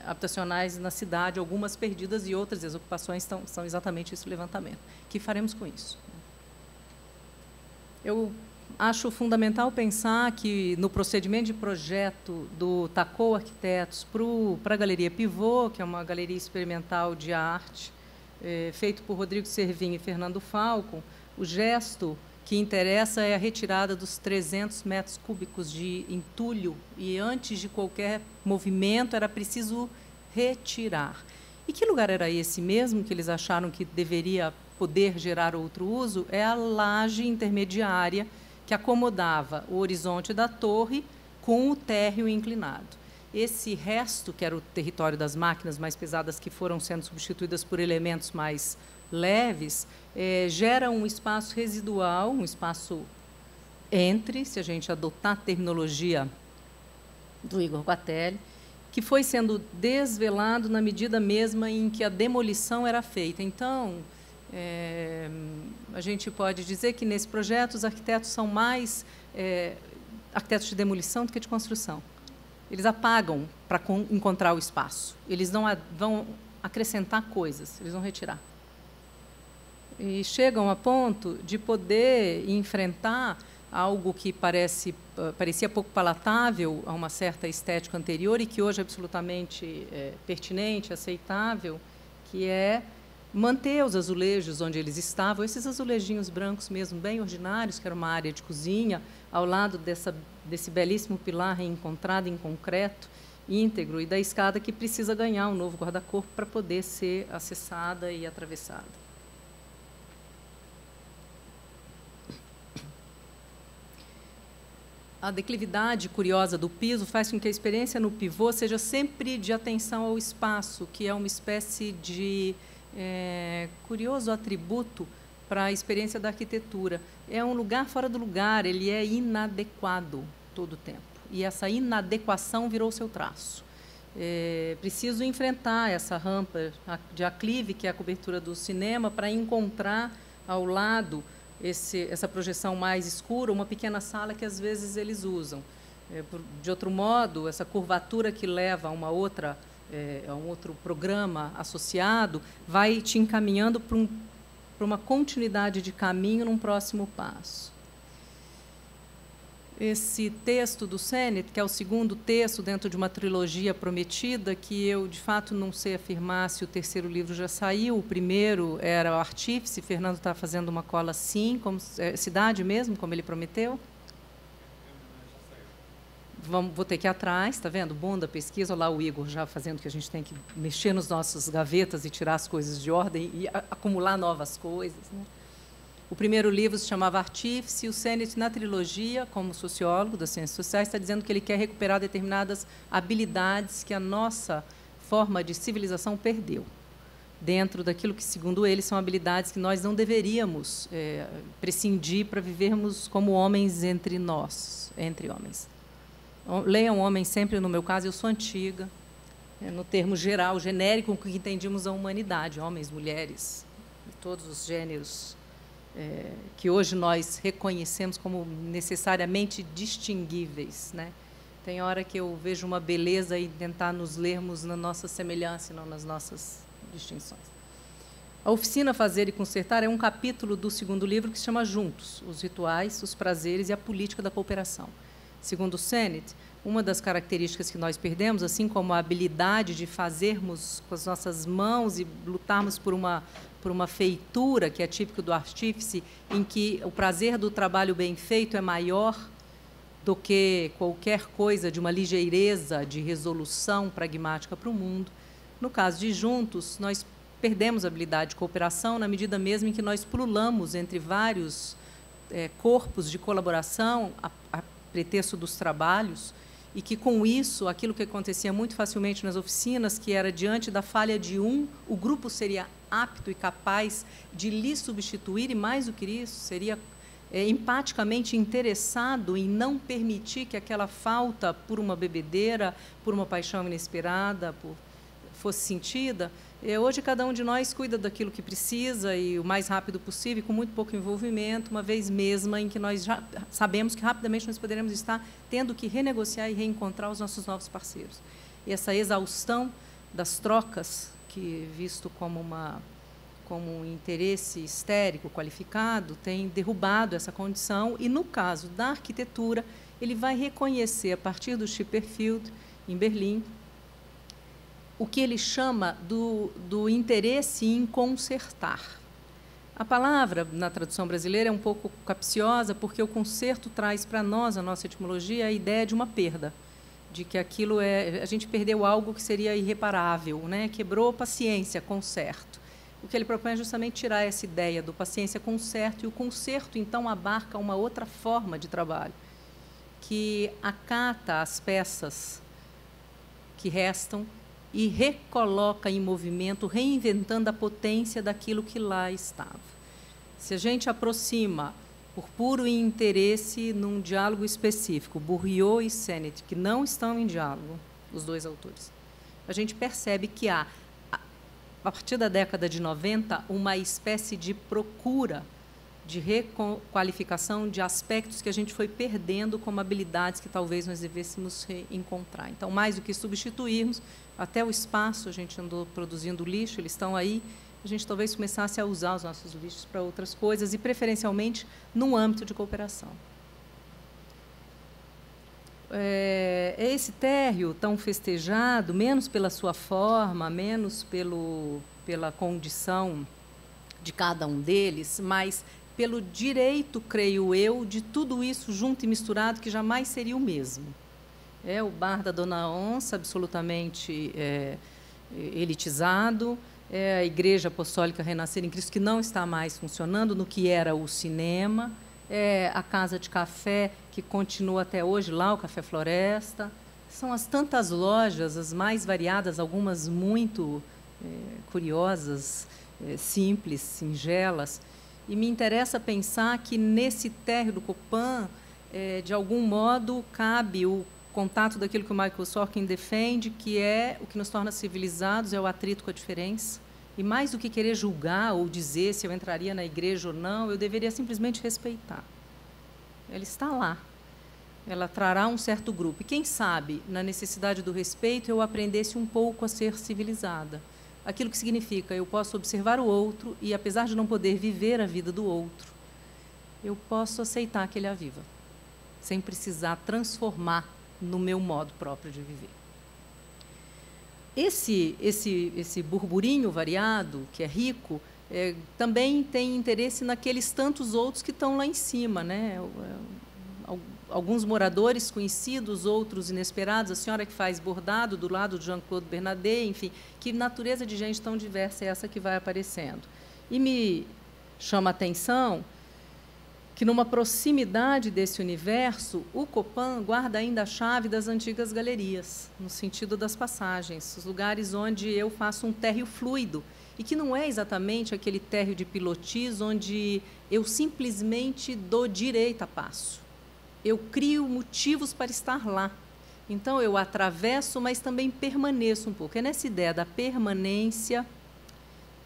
habitacionais na cidade, algumas perdidas e outras, as ocupações são exatamente esse levantamento. O que faremos com isso? Eu acho fundamental pensar que, no procedimento de projeto do Tacou Arquitetos para a Galeria Pivô, que é uma galeria experimental de arte, feito por Rodrigo Servin e Fernando Falcon, o gesto que interessa é a retirada dos 300 metros cúbicos de entulho, e, antes de qualquer movimento, era preciso retirar. E que lugar era esse mesmo que eles acharam que deveria poder gerar outro uso? É a laje intermediária que acomodava o horizonte da torre com o térreo inclinado. Esse resto, que era o território das máquinas mais pesadas que foram sendo substituídas por elementos mais leves, gera um espaço residual, um espaço entre, se a gente adotar a terminologia do Igor Guatelli, que foi sendo desvelado na medida mesma em que a demolição era feita. Então, a gente pode dizer que, nesse projeto, os arquitetos são mais arquitetos de demolição do que de construção. Eles apagam para encontrar o espaço. Eles não vão acrescentar coisas, eles vão retirar. E chegam a ponto de poder enfrentar algo que parecia pouco palatável a uma certa estética anterior e que hoje é absolutamente pertinente, aceitável, que é manter os azulejos onde eles estavam, esses azulejinhos brancos mesmo, bem ordinários, que era uma área de cozinha, ao lado desse belíssimo pilar reencontrado em concreto, íntegro, e da escada que precisa ganhar um novo guarda-corpo para poder ser acessada e atravessada. A declividade curiosa do piso faz com que a experiência no pivô seja sempre de atenção ao espaço, que é uma espécie de curioso atributo para a experiência da arquitetura. É um lugar fora do lugar, ele é inadequado todo o tempo. E essa inadequação virou seu traço. Preciso enfrentar essa rampa de aclive, que é a cobertura do cinema, para encontrar ao lado essa projeção mais escura, uma pequena sala que, às vezes, eles usam. De outro modo, essa curvatura que leva a a um outro programa associado vai te encaminhando para uma continuidade de caminho num próximo passo. Esse texto do Sennett, que é o segundo texto dentro de uma trilogia prometida, que eu, de fato, não sei afirmar se o terceiro livro já saiu. O primeiro era o Artífice, Fernando está fazendo uma cola sim, como cidade mesmo, como ele prometeu. Vou ter que ir atrás, está vendo? Bom da pesquisa, olha lá o Igor já fazendo que a gente tem que mexer nos nossos gavetas e tirar as coisas de ordem e acumular novas coisas, né? O primeiro livro se chamava Artífice, e o Sennett, na trilogia, como sociólogo das ciências sociais, está dizendo que ele quer recuperar determinadas habilidades que a nossa forma de civilização perdeu, dentro daquilo que, segundo ele, são habilidades que nós não deveríamos prescindir para vivermos como homens entre nós, entre homens. Leiam homens sempre, no meu caso, eu sou antiga, no termo geral, genérico, com que entendimos a humanidade, homens, mulheres, todos os gêneros que hoje nós reconhecemos como necessariamente distinguíveis, né? Tem hora que eu vejo uma beleza em tentar nos lermos na nossa semelhança e não nas nossas distinções. A Oficina Fazer e Consertar é um capítulo do segundo livro que se chama Juntos, os rituais, os prazeres e a política da cooperação. Segundo Sennett, uma das características que nós perdemos, assim como a habilidade de fazermos com as nossas mãos e lutarmos por uma feitura, que é típico do artífice, em que o prazer do trabalho bem feito é maior do que qualquer coisa de uma ligeireza de resolução pragmática para o mundo. No caso de Juntos, nós perdemos a habilidade de cooperação na medida mesmo em que nós pululamos entre vários corpos de colaboração a pretexto dos trabalhos, e que, com isso, aquilo que acontecia muito facilmente nas oficinas, que era, diante da falha de um, o grupo seria apto e capaz de lhe substituir, e, mais do que isso, seria empaticamente interessado em não permitir que aquela falta, por uma bebedeira, por uma paixão inesperada, fosse sentida. Hoje, cada um de nós cuida daquilo que precisa e o mais rápido possível, com muito pouco envolvimento, uma vez mesma em que nós já sabemos que rapidamente nós poderemos estar tendo que renegociar e reencontrar os nossos novos parceiros. E essa exaustão das trocas, que visto como um interesse histérico qualificado, tem derrubado essa condição, e, no caso da arquitetura, ele vai reconhecer, a partir do Chipperfield, em Berlim, o que ele chama do interesse em consertar. A palavra, na tradução brasileira, é um pouco capciosa, porque o conserto traz para nós, a nossa etimologia, a ideia de uma perda, de que aquilo a gente perdeu algo que seria irreparável, né? Quebrou paciência, conserto. O que ele propõe é justamente tirar essa ideia do paciência, conserto, e o conserto, então, abarca uma outra forma de trabalho, que acata as peças que restam e recoloca em movimento, reinventando a potência daquilo que lá estava. Se a gente aproxima, por puro interesse, num diálogo específico, Bourriot e Sennett, que não estão em diálogo, os dois autores, a gente percebe que há, a partir da década de 90, uma espécie de procura de requalificação de aspectos que a gente foi perdendo como habilidades que talvez nós devêssemos reencontrar. Então, mais do que substituirmos, até o espaço, a gente andou produzindo lixo, eles estão aí, a gente talvez começasse a usar os nossos lixos para outras coisas, e, preferencialmente, num âmbito de cooperação. Esse térreo tão festejado, menos pela sua forma, menos pela condição de cada um deles, mas pelo direito, creio eu, de tudo isso junto e misturado, que jamais seria o mesmo. O bar da Dona Onça, absolutamente elitizado, a Igreja Apostólica Renascer em Cristo, que não está mais funcionando no que era o cinema, a Casa de Café, que continua até hoje lá, o Café Floresta. São as tantas lojas, as mais variadas, algumas muito curiosas, simples, singelas. E me interessa pensar que, nesse térreo do Copan, de algum modo, cabe o contato daquilo que o Michael Sorkin defende, que é o que nos torna civilizados, é o atrito com a diferença. E, mais do que querer julgar ou dizer se eu entraria na igreja ou não, eu deveria simplesmente respeitar. Ele está lá. ela trará um certo grupo. E quem sabe, na necessidade do respeito, eu aprendesse um pouco a ser civilizada. Aquilo que significa, eu posso observar o outro e, apesar de não poder viver a vida do outro, eu posso aceitar que ele a viva, sem precisar transformar no meu modo próprio de viver. Esse burburinho variado, que é rico, também tem interesse naqueles tantos outros que estão lá em cima, né? Alguns moradores conhecidos, outros inesperados, a senhora que faz bordado do lado de Jean-Claude Bernardet, enfim, que natureza de gente tão diversa é essa que vai aparecendo. E me chama a atenção que, numa proximidade desse universo, o Copan guarda ainda a chave das antigas galerias, no sentido das passagens, os lugares onde eu faço um térreo fluido, e que não é exatamente aquele térreo de pilotis onde eu simplesmente dou direito a passo. Eu crio motivos para estar lá. Então, eu atravesso, mas também permaneço um pouco. É nessa ideia da permanência,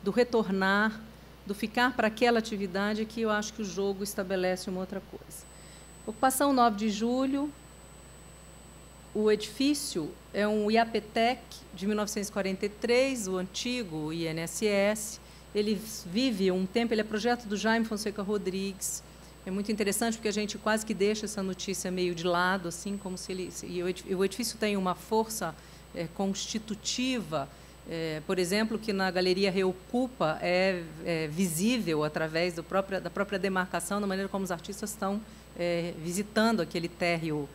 do retornar, do ficar para aquela atividade que eu acho que o jogo estabelece uma outra coisa. Ocupação 9 de julho, o edifício é um IAPTEC de 1943, o antigo INSS. Ele vive um tempo, ele é projeto do Jaime Fonseca Rodrigues. É muito interessante porque a gente quase que deixa essa notícia meio de lado, assim, como se ele... E o edifício tem uma força constitutiva, por exemplo, que na Galeria Reocupa é visível através da própria demarcação, da maneira como os artistas estão visitando aquele térreo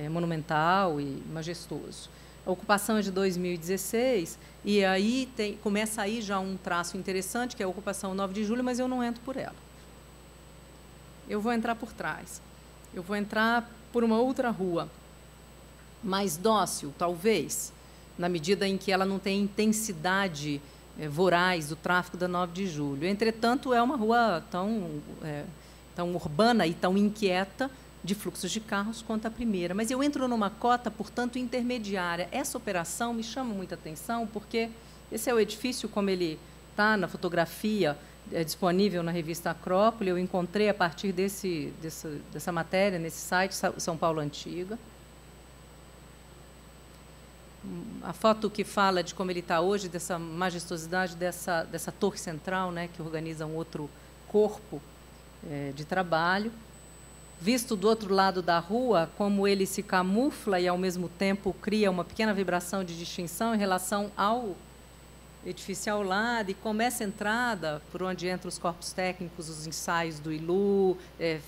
monumental e majestoso. A ocupação é de 2016, e aí começa aí já um traço interessante, que é a ocupação 9 de julho, mas eu não entro por ela. Eu vou entrar por trás. Eu vou entrar por uma outra rua, mais dócil, talvez, na medida em que ela não tem intensidade voraz do tráfego da 9 de julho. Entretanto, é uma rua tão urbana e tão inquieta de fluxos de carros quanto a primeira. Mas eu entro numa cota, portanto, intermediária. Essa operação me chama muita atenção, porque esse é o edifício como ele está na fotografia disponível na revista Acrópole. Eu encontrei a partir dessa matéria, nesse site, São Paulo Antiga. A foto que fala de como ele está hoje, dessa majestosidade dessa torre central, né, que organiza um outro corpo de trabalho. Visto do outro lado da rua, como ele se camufla e, ao mesmo tempo, cria uma pequena vibração de distinção em relação ao edifício ao lado, e como essa entrada, por onde entram os corpos técnicos, os ensaios do ILU,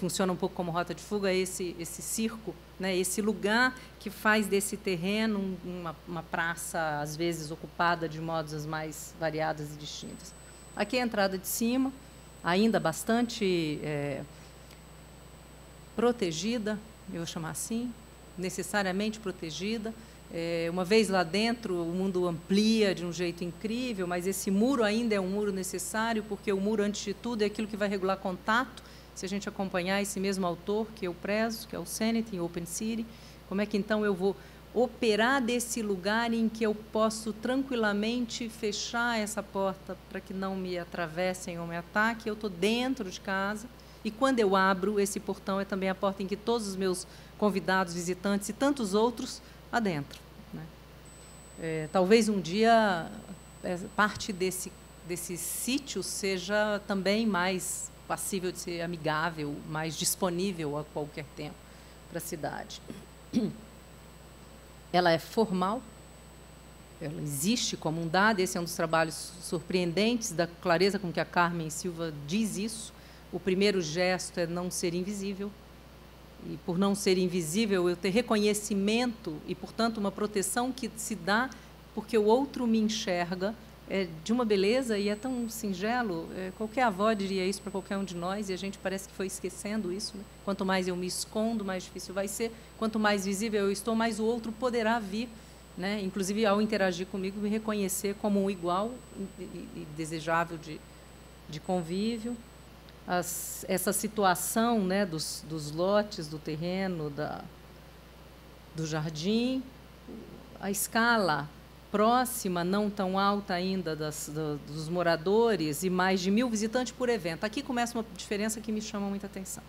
funciona um pouco como rota de fuga, esse circo, né, esse lugar que faz desse terreno uma praça, às vezes, ocupada de modos as mais variadas e distintas. Aqui é a entrada de cima, ainda bastante protegida, eu vou chamar assim, necessariamente protegida. Uma vez lá dentro, o mundo amplia de um jeito incrível, mas esse muro ainda é um muro necessário, porque o muro, antes de tudo, é aquilo que vai regular contato. Se a gente acompanhar esse mesmo autor, que eu prezo, que é o Sennett, em Open City, como é que, então, eu vou operar desse lugar em que eu posso tranquilamente fechar essa porta para que não me atravessem ou me ataquem? Eu estou dentro de casa, e quando eu abro esse portão, é também a porta em que todos os meus convidados, visitantes e tantos outros adentro, né? Talvez um dia parte desse sítio seja também mais passível de ser amigável, mais disponível a qualquer tempo para a cidade. Ela é formal, ela existe como um dado. Esse é um dos trabalhos surpreendentes da clareza com que a Carmen Silva diz isso. O primeiro gesto é não ser invisível. E, por não ser invisível, eu ter reconhecimento e, portanto, uma proteção que se dá porque o outro me enxerga, de uma beleza, e é tão singelo. Qualquer avó diria isso para qualquer um de nós, e a gente parece que foi esquecendo isso, né? Quanto mais eu me escondo, mais difícil vai ser. Quanto mais visível eu estou, mais o outro poderá vir, né? Inclusive, ao interagir comigo, me reconhecer como um igual e desejável de convívio. Essa situação, né, dos lotes, do terreno, do jardim, a escala próxima, não tão alta ainda dos moradores, e mais de 1000 visitantes por evento. Aqui começa uma diferença que me chama muita atenção.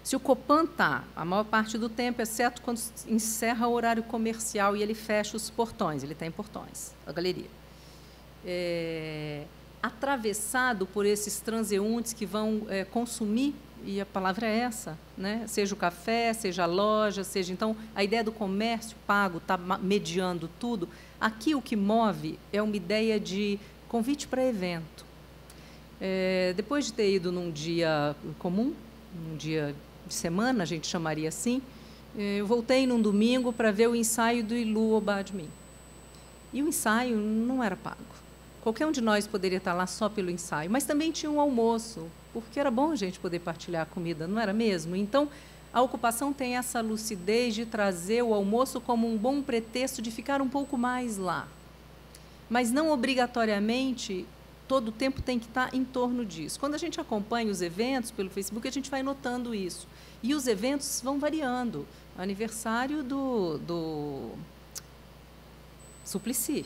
Se o Copan está, a maior parte do tempo, exceto quando encerra o horário comercial e ele fecha os portões, ele tem portões, a galeria, atravessado por esses transeuntes que vão consumir, e a palavra é essa, né? Seja o café, seja a loja, seja... Então, a ideia do comércio pago está mediando tudo. Aqui, o que move é uma ideia de convite para evento. Depois de ter ido num dia comum, num dia de semana, a gente chamaria assim, eu voltei num domingo para ver o ensaio do Ilu Obadmi. E o ensaio não era pago. Qualquer um de nós poderia estar lá só pelo ensaio, mas também tinha um almoço, porque era bom a gente poder partilhar a comida, não era mesmo? Então, a ocupação tem essa lucidez de trazer o almoço como um bom pretexto de ficar um pouco mais lá. Mas não obrigatoriamente todo o tempo tem que estar em torno disso. Quando a gente acompanha os eventos pelo Facebook, a gente vai notando isso. E os eventos vão variando. Aniversário do Suplicy.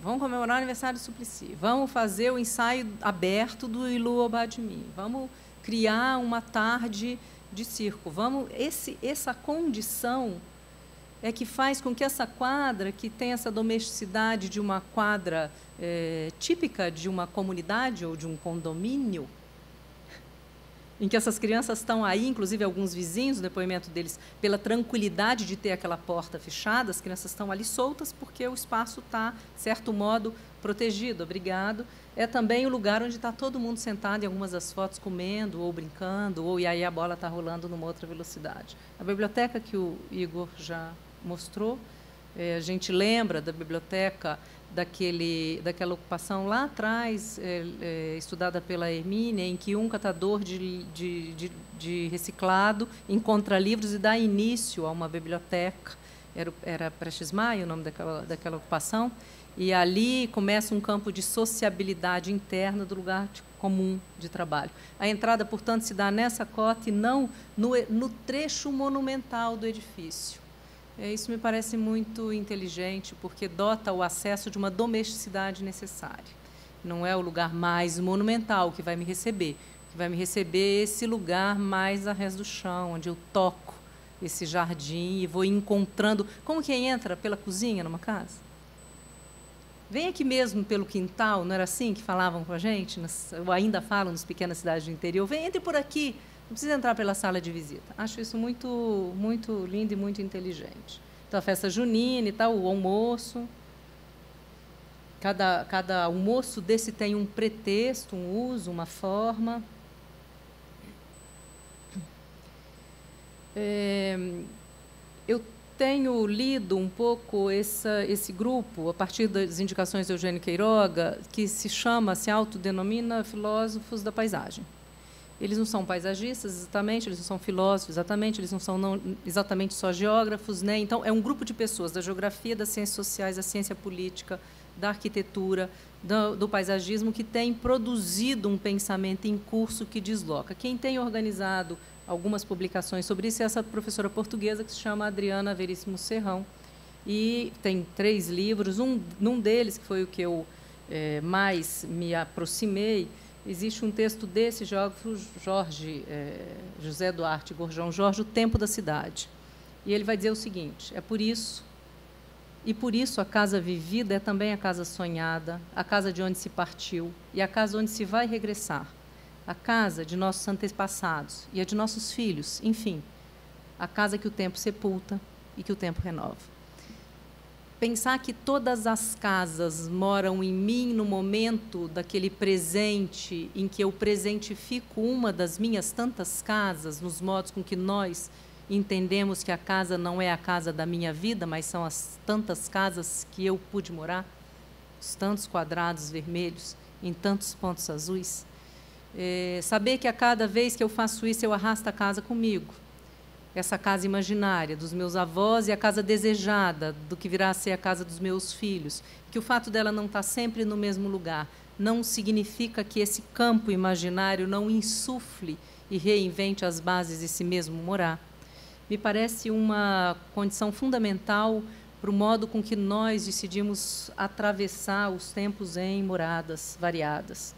Vamos comemorar o aniversário do Suplicy. Vamos fazer o ensaio aberto do Ilu Obadmi. Vamos criar uma tarde de circo. Essa condição é que faz com que essa quadra, que tem essa domesticidade de uma quadra típica de uma comunidade ou de um condomínio, em que essas crianças estão aí, inclusive alguns vizinhos, o depoimento deles, pela tranquilidade de ter aquela porta fechada, as crianças estão ali soltas porque o espaço está, de certo modo, protegido. Obrigado. É também o lugar onde está todo mundo sentado, em algumas das fotos, comendo ou brincando, e aí a bola está rolando numa outra velocidade. A biblioteca que o Igor já mostrou, a gente lembra da biblioteca daquela ocupação lá atrás, estudada pela Hermínia, em que um catador de reciclado encontra livros e dá início a uma biblioteca. Era Prestes Maia o nome daquela ocupação, e ali começa um campo de sociabilidade interna do lugar comum de trabalho. A entrada, portanto, se dá nessa cota e não no trecho monumental do edifício. Isso me parece muito inteligente, porque dota o acesso de uma domesticidade necessária. Não é o lugar mais monumental que vai me receber. O que vai me receber é esse lugar mais a res do chão, onde eu toco esse jardim e vou encontrando... Como quem entra pela cozinha numa casa? Vem aqui mesmo pelo quintal, não era assim que falavam com a gente? Ou ainda falam nas pequenas cidades do interior. Vem, entre por aqui. Não precisa entrar pela sala de visita. Acho isso muito, muito lindo e muito inteligente. Então, a festa junina e tal, o almoço. Cada almoço desse tem um pretexto, um uso, uma forma. Eu tenho lido um pouco esse grupo, a partir das indicações de Eugênio Queiroga, que se autodenomina filósofos da paisagem. Eles não são paisagistas, exatamente, eles não são filósofos, exatamente, eles não são exatamente só geógrafos, né? Então, é um grupo de pessoas da geografia, das ciências sociais, da ciência política, da arquitetura, do paisagismo, que tem produzido um pensamento em curso que desloca. Quem tem organizado algumas publicações sobre isso é essa professora portuguesa que se chama Adriana Veríssimo Serrão, e tem 3 livros. Num deles, que foi o que eu mais me aproximei, existe um texto desse geógrafo José Duarte Gorjão Jorge, O Tempo da Cidade. E ele vai dizer o seguinte: por isso a casa vivida é também a casa sonhada, a casa de onde se partiu e a casa onde se vai regressar, a casa de nossos antepassados e a de nossos filhos, enfim, a casa que o tempo sepulta e que o tempo renova. Pensar que todas as casas moram em mim no momento daquele presente em que eu presentifico uma das minhas tantas casas, nos modos com que nós entendemos que a casa não é a casa da minha vida, mas são as tantas casas que eu pude morar, os tantos quadrados vermelhos, em tantos pontos azuis. Saber que a cada vez que eu faço isso, eu arrasto a casa comigo. Essa casa imaginária dos meus avós e a casa desejada do que virá a ser a casa dos meus filhos, que o fato dela não estar sempre no mesmo lugar não significa que esse campo imaginário não insufle e reinvente as bases desse mesmo morar. Me parece uma condição fundamental para o modo com que nós decidimos atravessar os tempos em moradas variadas.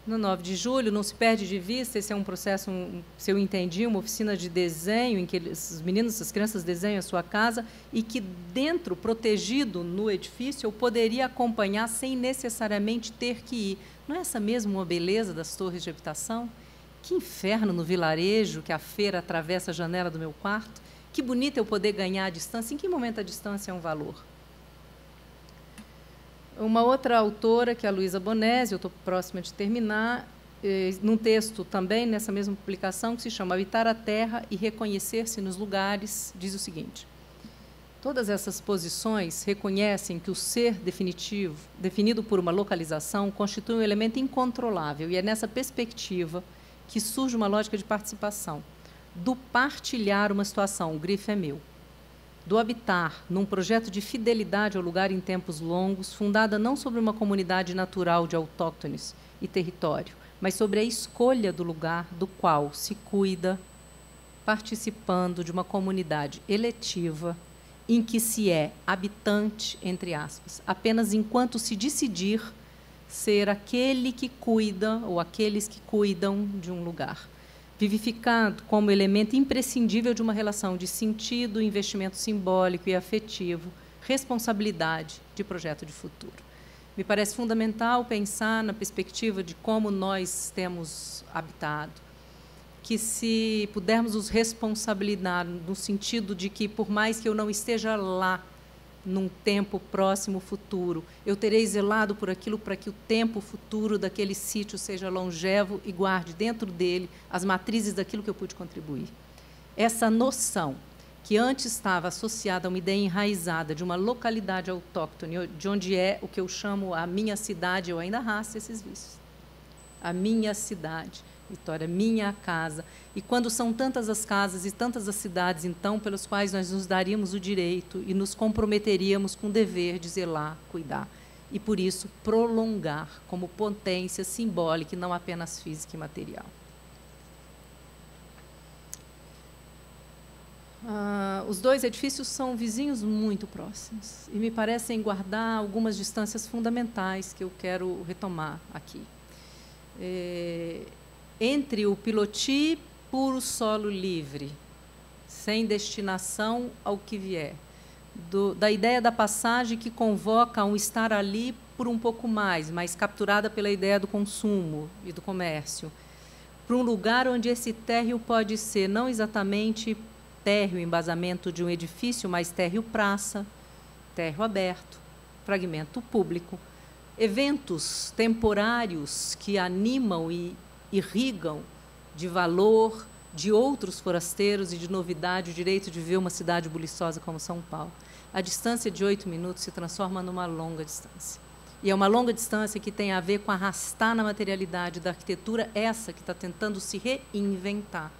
no 9 de julho, não se perde de vista, esse é um processo, se eu entendi, uma oficina de desenho, em que os meninos, as crianças desenham a sua casa, e que dentro, protegido no edifício, eu poderia acompanhar sem necessariamente ter que ir. Não é essa mesmo uma beleza das torres de habitação? Que inferno no vilarejo, que a feira atravessa a janela do meu quarto. Que bonito eu poder ganhar a distância. Em que momento a distância é um valor? Uma outra autora, que é a Luísa Bonesi, eu estou próxima de terminar, num texto também, nessa mesma publicação, que se chama Habitar a Terra e Reconhecer-se nos Lugares, diz o seguinte: todas essas posições reconhecem que o ser definitivo, definido por uma localização, constitui um elemento incontrolável, e é nessa perspectiva que surge uma lógica de participação, do partilhar uma situação, o grifo é meu, do habitar num projeto de fidelidade ao lugar em tempos longos, fundada não sobre uma comunidade natural de autóctones e território, mas sobre a escolha do lugar do qual se cuida, participando de uma comunidade eletiva, em que se é habitante, entre aspas, apenas enquanto se decidir ser aquele que cuida ou aqueles que cuidam de um lugar, vivificado como elemento imprescindível de uma relação de sentido, investimento simbólico e afetivo, responsabilidade de projeto de futuro. Me parece fundamental pensar na perspectiva de como nós temos habitado, que se pudermos nos responsabilizar no sentido de que, por mais que eu não esteja lá num tempo próximo futuro, eu terei zelado por aquilo para que o tempo futuro daquele sítio seja longevo e guarde dentro dele as matrizes daquilo que eu pude contribuir. Essa noção, que antes estava associada a uma ideia enraizada de uma localidade autóctone, de onde é o que eu chamo a minha cidade, eu ainda arrasto esses vícios. A minha cidade, Vitória, minha casa. E quando são tantas as casas e tantas as cidades, então, pelas quais nós nos daríamos o direito e nos comprometeríamos com o dever de zelar, cuidar. E, por isso, prolongar como potência simbólica e não apenas física e material. Os dois edifícios são vizinhos muito próximos e me parecem guardar algumas distâncias fundamentais que eu quero retomar aqui. Entre o pilotis puro solo livre, sem destinação ao que vier, da ideia da passagem que convoca a um estar ali por um pouco mais, mas capturada pela ideia do consumo e do comércio, para um lugar onde esse térreo pode ser não exatamente térreo, embasamento de um edifício, mas térreo praça, térreo aberto, fragmento público, eventos temporários que animam e irrigam de valor de outros forasteiros e de novidade o direito de ver uma cidade buliçosa como São Paulo. A distância de 8 minutos se transforma numa longa distância. E é uma longa distância que tem a ver com arrastar na materialidade da arquitetura essa que está tentando se reinventar.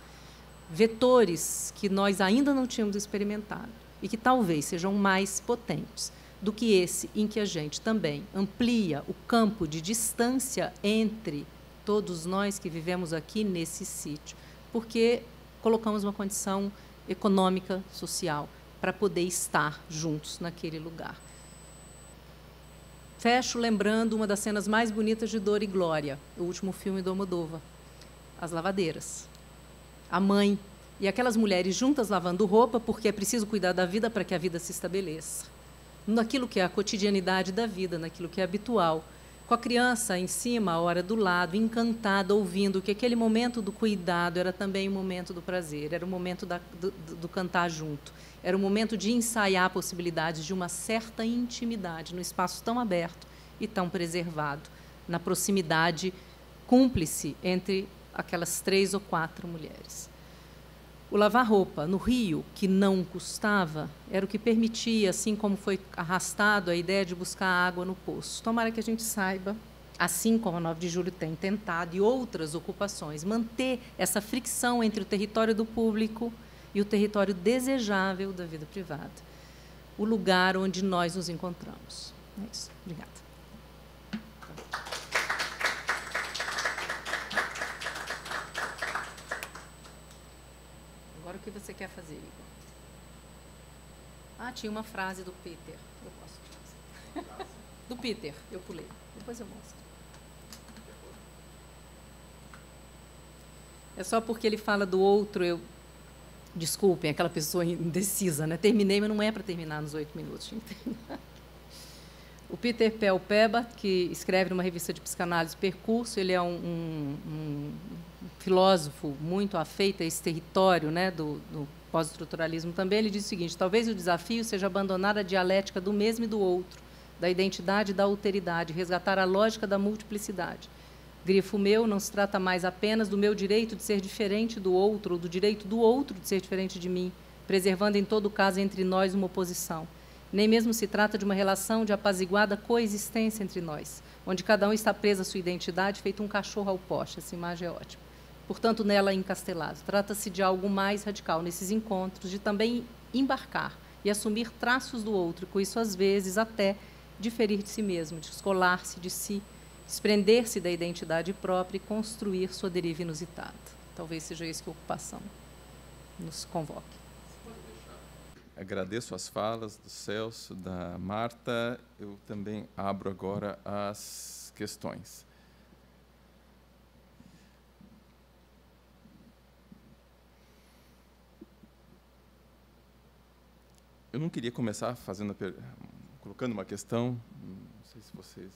Vetores que nós ainda não tínhamos experimentado e que talvez sejam mais potentes do que esse em que a gente também amplia o campo de distância entre todos nós que vivemos aqui nesse sítio, porque colocamos uma condição econômica, social, para poder estar juntos naquele lugar. Fecho lembrando uma das cenas mais bonitas de Dor e Glória, o último filme do Almodóvar, As Lavadeiras. A mãe e aquelas mulheres juntas lavando roupa, porque é preciso cuidar da vida para que a vida se estabeleça. Naquilo que é a cotidianidade da vida, naquilo que é habitual, com a criança em cima, a hora do lado, encantada, ouvindo que aquele momento do cuidado era também o momento do prazer, era o momento do cantar junto, era o momento de ensaiar possibilidades de uma certa intimidade no espaço tão aberto e tão preservado, na proximidade cúmplice entre aquelas 3 ou 4 mulheres. O lavar roupa no rio, que não custava, era o que permitia, assim como foi arrastado a ideia de buscar água no poço. Tomara que a gente saiba, assim como a 9 de julho tem tentado e outras ocupações, manter essa fricção entre o território do público e o território desejável da vida privada. O lugar onde nós nos encontramos. É isso. Obrigada. Agora, o que você quer fazer, Igor? Ah, tinha uma frase do Peter. Eu posso. Do Peter, eu pulei. Depois eu mostro. É só porque ele fala do outro, desculpem, aquela pessoa indecisa, né? Terminei, mas não é para terminar nos 8 minutos. O Peter Pell-Peba, que escreve numa revista de psicanálise Percurso, ele é um filósofo muito afeito a esse território, né, do pós-estruturalismo também. Ele diz o seguinte: talvez o desafio seja abandonar a dialética do mesmo e do outro, da identidade e da alteridade, resgatar a lógica da multiplicidade. Grifo meu, não se trata mais apenas do meu direito de ser diferente do outro, ou do direito do outro de ser diferente de mim, preservando, em todo caso, entre nós uma oposição. Nem mesmo se trata de uma relação de apaziguada coexistência entre nós, onde cada um está preso à sua identidade, feito um cachorro ao poste. Essa imagem é ótima. Portanto, nela encastelado. Trata-se de algo mais radical nesses encontros, de também embarcar e assumir traços do outro, com isso, às vezes, até diferir de si mesmo, descolar-se de si, desprender-se da identidade própria e construir sua deriva inusitada. Talvez seja isso que a ocupação nos convoque. Agradeço as falas do Celso, da Marta. Eu também abro agora as questões. Eu não queria começar colocando uma questão, não sei se vocês...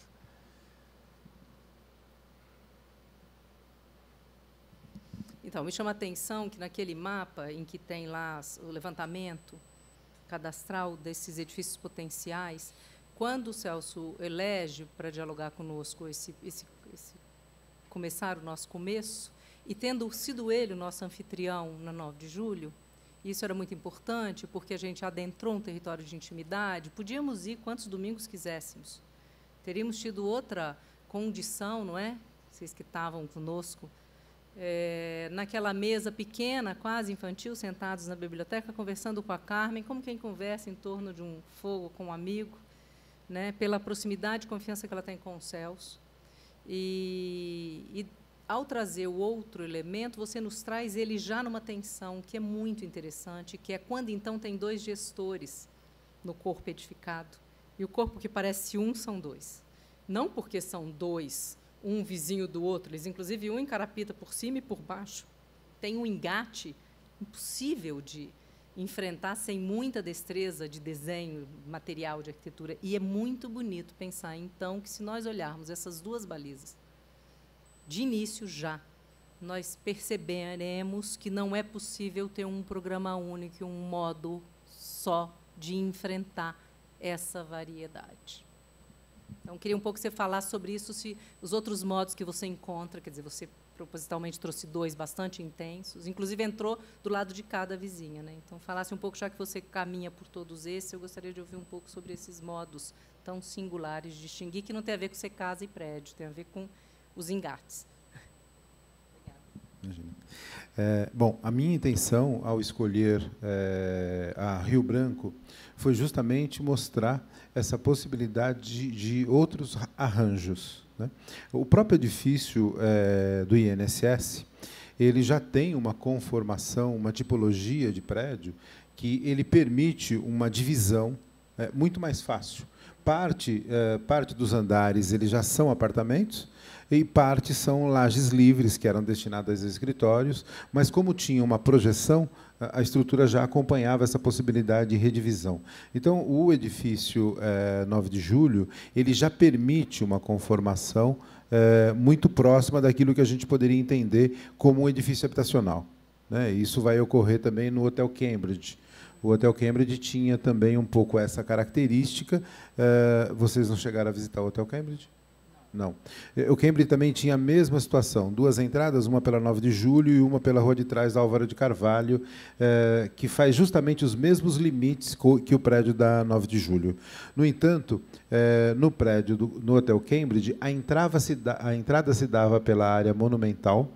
Então, me chama a atenção que naquele mapa em que tem lá o levantamento cadastral desses edifícios potenciais, quando o Celso elege para dialogar conosco começar o nosso começo, e tendo sido ele o nosso anfitrião na 9 de julho, isso era muito importante, porque a gente adentrou um território de intimidade, podíamos ir quantos domingos quiséssemos. Teríamos tido outra condição, não é? Vocês que estavam conosco, naquela mesa pequena, quase infantil, sentados na biblioteca, conversando com a Carmen, como quem conversa em torno de um fogo com um amigo, né, pela proximidade e confiança que ela tem com os Celso. E ao trazer o outro elemento, você nos traz ele já numa tensão que é muito interessante, que é quando, então, tem 2 gestores no corpo edificado, e o corpo que parece um são 2. Não porque são 2, um vizinho do outro, eles, inclusive, um encarapita por cima e por baixo. Tem um engate impossível de enfrentar sem muita destreza de desenho, material, de arquitetura. E é muito bonito pensar, então, que se nós olharmos essas 2 balizas, de início já, nós perceberemos que não é possível ter um programa único, um modo só de enfrentar essa variedade. Então, queria um pouco que você falasse sobre isso, se os outros modos que você encontra, quer dizer, você propositalmente trouxe 2 bastante intensos, inclusive entrou do lado de cada vizinha, né? Então, falasse um pouco, já que você caminha por todos esses, eu gostaria de ouvir um pouco sobre esses modos tão singulares de distinguir, que não tem a ver com ser casa e prédio, tem a ver com os engates. Imagina. Bom, a minha intenção, ao escolher a Rio Branco, foi justamente mostrar essa possibilidade de outros arranjos, né? O próprio edifício do INSS, ele já tem uma conformação, uma tipologia de prédio que ele permite uma divisão muito mais fácil. Parte dos andares eles já são apartamentos, e parte são lajes livres, que eram destinadas a escritórios, mas, como tinha uma projeção, a estrutura já acompanhava essa possibilidade de redivisão. Então, o edifício 9 de julho ele já permite uma conformação muito próxima daquilo que a gente poderia entender como um edifício habitacional, né? Isso vai ocorrer também no Hotel Cambridge. O Hotel Cambridge tinha também um pouco essa característica. Vocês não chegaram a visitar o Hotel Cambridge? Não. O Cambridge também tinha a mesma situação. 2 entradas, uma pela 9 de julho e uma pela Rua de Trás da Álvaro de Carvalho, que faz justamente os mesmos limites que o prédio da 9 de julho. No entanto, no prédio, no Hotel Cambridge, a entrada se dava pela área monumental,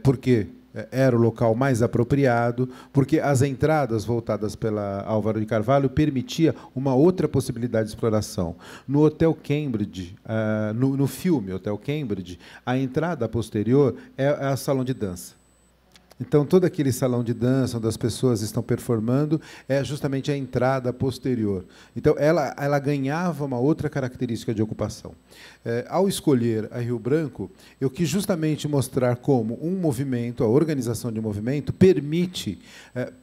porque era o local mais apropriado, porque as entradas voltadas pela Álvaro de Carvalho permitia uma outra possibilidade de exploração. No Hotel Cambridge, no filme Hotel Cambridge, a entrada posterior é o salão de dança. Então, todo aquele salão de dança onde as pessoas estão performando é justamente a entrada posterior. Então, ela ganhava uma outra característica de ocupação. Ao escolher a Rio Branco, eu quis justamente mostrar como um movimento, a organização de um movimento, permite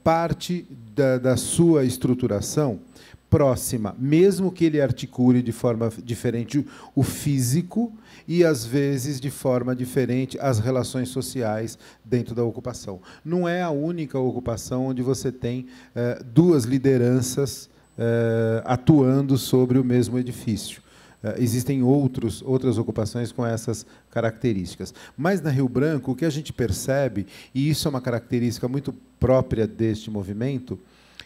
parte da sua estruturação próxima, mesmo que ele articule de forma diferente o físico e, às vezes, de forma diferente as relações sociais dentro da ocupação. Não é a única ocupação onde você tem duas lideranças atuando sobre o mesmo edifício. Existem outras ocupações com essas características. Mas, na Rio Branco, o que a gente percebe, e isso é uma característica muito própria deste movimento,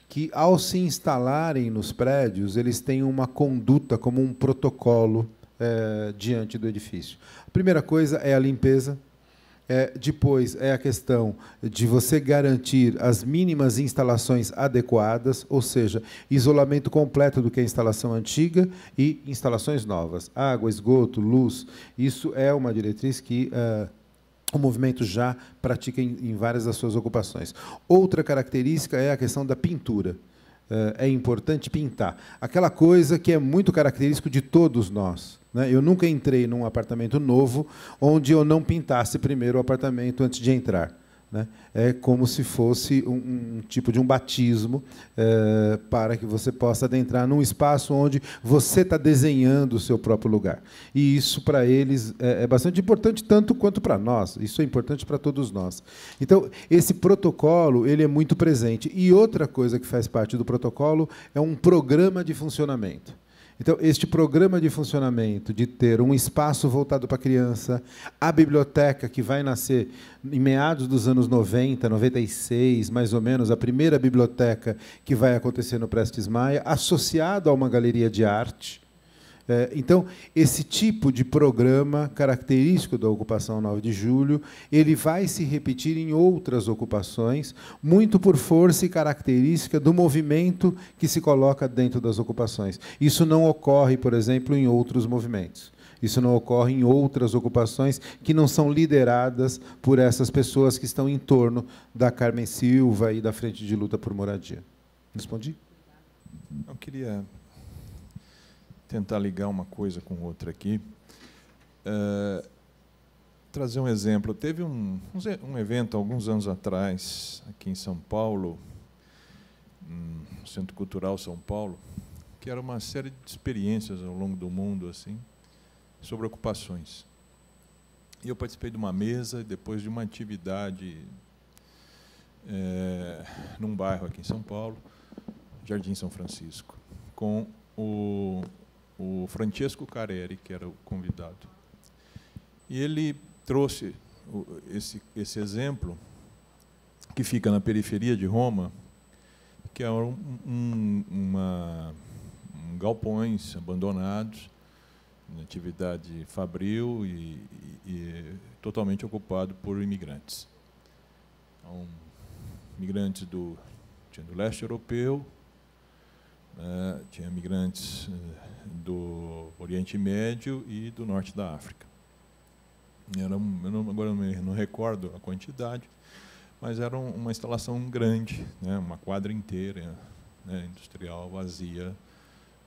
que, ao se instalarem nos prédios, eles têm uma conduta como um protocolo diante do edifício. A primeira coisa é a limpeza. Depois é a questão de você garantir as mínimas instalações adequadas, ou seja, isolamento completo do que é instalação antiga e instalações novas. Água, esgoto, luz, isso é uma diretriz que o movimento já pratica em várias das suas ocupações. Outra característica é a questão da pintura. É importante pintar. Aquela coisa que é muito característico de todos nós. Eu nunca entrei num apartamento novo onde eu não pintasse primeiro o apartamento antes de entrar. É como se fosse um tipo de um batismo para que você possa adentrar num espaço onde você está desenhando o seu próprio lugar. E isso, para eles, é bastante importante, tanto quanto para nós. Isso é importante para todos nós. Então, esse protocolo ele é muito presente. E outra coisa que faz parte do protocolo é um programa de funcionamento. Então, este programa de funcionamento, de ter um espaço voltado para a criança, a biblioteca, que vai nascer em meados dos anos 90, 96, mais ou menos, a primeira biblioteca que vai acontecer no Prestes Maia, associado a uma galeria de arte. Então, esse tipo de programa característico da ocupação 9 de julho, ele vai se repetir em outras ocupações, muito por força e característica do movimento que se coloca dentro das ocupações. Isso não ocorre, por exemplo, em outros movimentos. Isso não ocorre em outras ocupações que não são lideradas por essas pessoas que estão em torno da Carmen Silva e da Frente de Luta por Moradia. Respondi? Eu queria tentar ligar uma coisa com outra aqui. Trazer um exemplo. Teve um evento, alguns anos atrás, aqui em São Paulo, no Centro Cultural São Paulo, que era uma série de experiências ao longo do mundo, assim, sobre ocupações. E eu participei de uma mesa, depois de uma atividade num bairro aqui em São Paulo, Jardim São Francisco, com o Francesco Careri, que era o convidado. E ele trouxe esse exemplo, que fica na periferia de Roma, que é galpões abandonados, em atividade fabril e totalmente ocupado por imigrantes. Então, imigrantes tinha do leste europeu, tinha imigrantes do Oriente Médio e do norte da África. Agora não recordo a quantidade, mas era uma instalação grande, uma quadra inteira, industrial, vazia,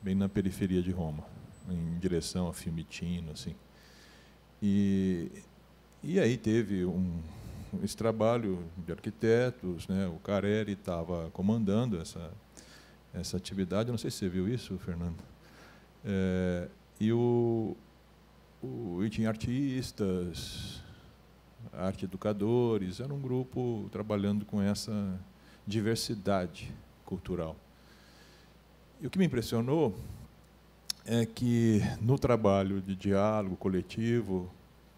bem na periferia de Roma, em direção a Fiumicino, assim. E aí teve esse trabalho de arquitetos, o Careri estava comandando essa atividade. Não sei se você viu isso, Fernando. E tinha artistas, arte-educadores, era um grupo trabalhando com essa diversidade cultural. E o que me impressionou é que, no trabalho de diálogo coletivo,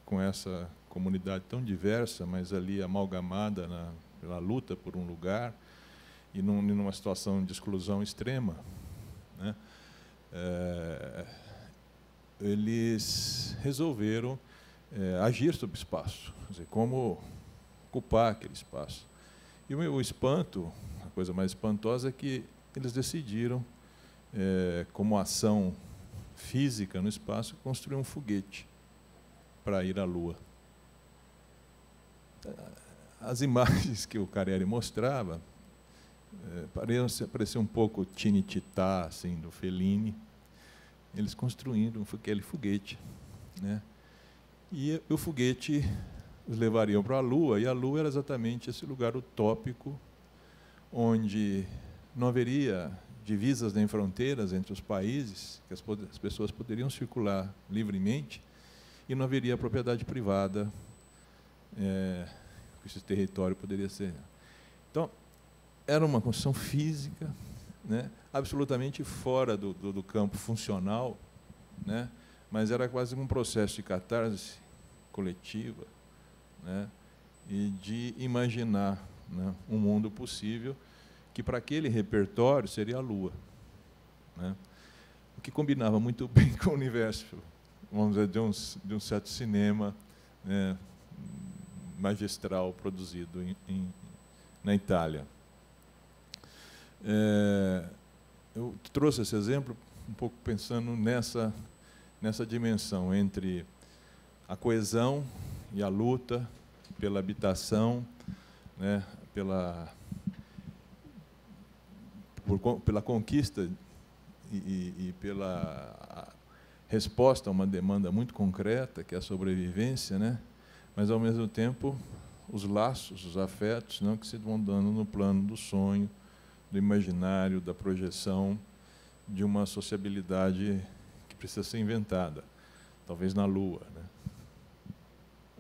com essa comunidade tão diversa, mas ali amalgamada pela luta por um lugar, e numa situação de exclusão extrema, eles resolveram agir sobre o espaço, quer dizer, como ocupar aquele espaço. E o espanto, a coisa mais espantosa, é que eles decidiram, como ação física no espaço, construir um foguete para ir à Lua. as imagens que o Carreri mostrava pareciam um pouco Tinititá, assim, do Fellini. Eles construíram aquele foguete, né? E o foguete os levaria para a Lua, e a Lua era exatamente esse lugar utópico onde não haveria divisas nem fronteiras entre os países, que as pessoas poderiam circular livremente, e não haveria propriedade privada, esse território poderia ser. Então, era uma construção física, né, absolutamente fora do campo funcional, né, mas era quase um processo de catarse coletiva, né, e de imaginar, né, um mundo possível que, para aquele repertório, seria a Lua, né, o que combinava muito bem com o universo, vamos dizer, de um certo cinema, né, magistral produzido na Itália. Eu trouxe esse exemplo um pouco pensando nessa dimensão entre a coesão e a luta pela habitação, né, pela conquista e pela resposta a uma demanda muito concreta, que é a sobrevivência, né, mas, ao mesmo tempo, os laços, os afetos, não, que se vão dando no plano do sonho, do imaginário, da projeção de uma sociabilidade que precisa ser inventada, talvez na Lua, né?